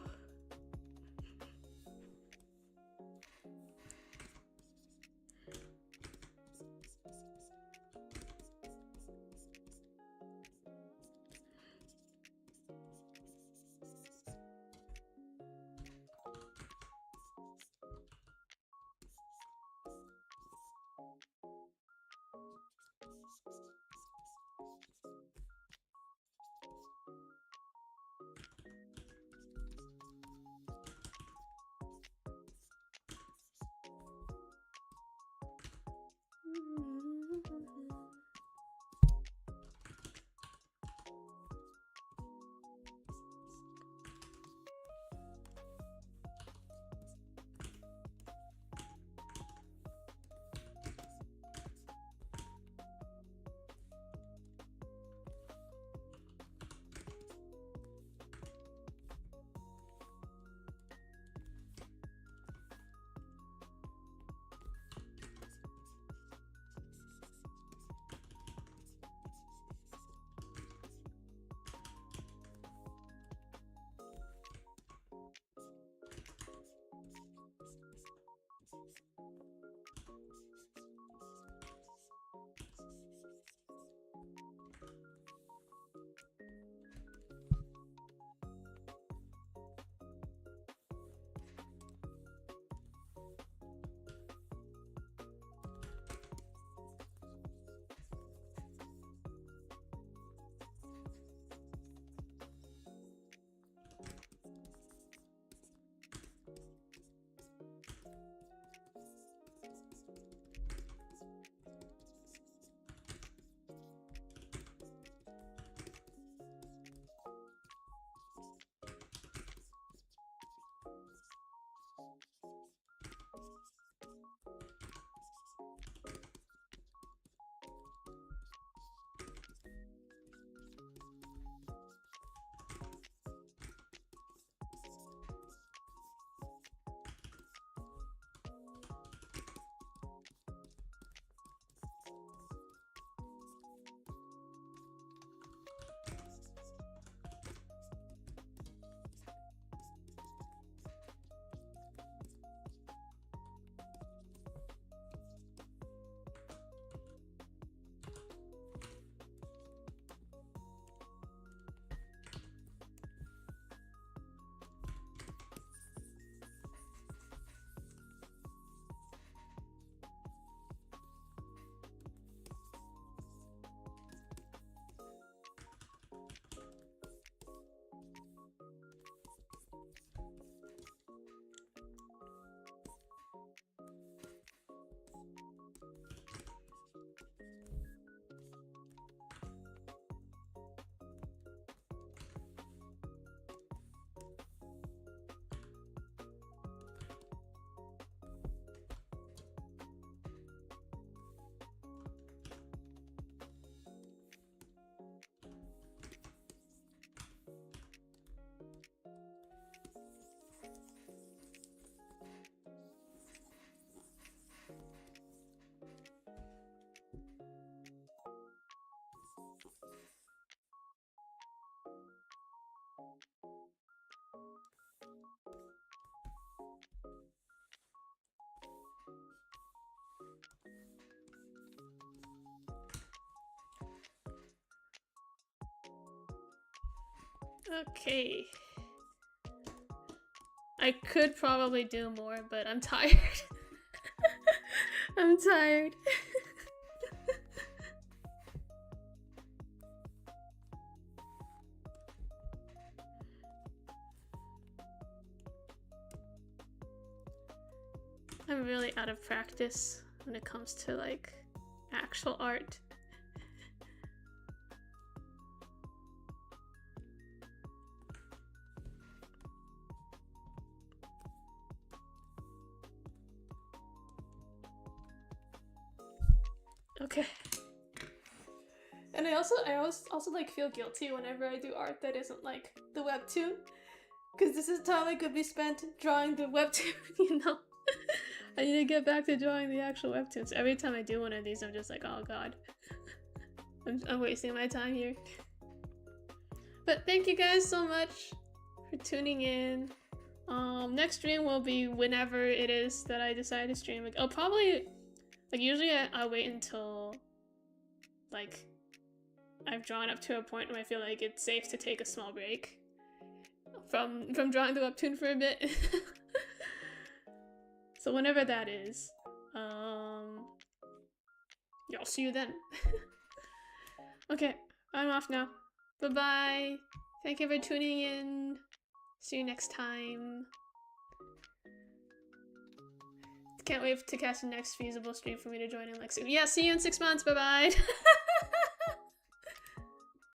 [SPEAKER 1] Okay. I could probably do more, but I'm tired. I'm tired. I'm really out of practice when it comes to like actual art. Okay. And I also like feel guilty whenever I do art that isn't like the webtoon, because this is time I could be spent drawing the webtoon, you know. I need to get back to drawing the actual webtoons. Every time I do one of these, I'm just like, oh god. I'm wasting my time here. But thank you guys so much for tuning in. Next stream will be whenever it is that I decide to stream. Like, I'll probably, like, usually I'll wait until, like, I've drawn up to a point where I feel like it's safe to take a small break from drawing the webtoon for a bit. So whenever that is, yeah, I'll see you then. Okay, I'm off now. Bye-bye. Thank you for tuning in. See you next time. Can't wait to catch the next feasible stream for me to join in like 6. Yeah, see you in 6 months. Bye-bye.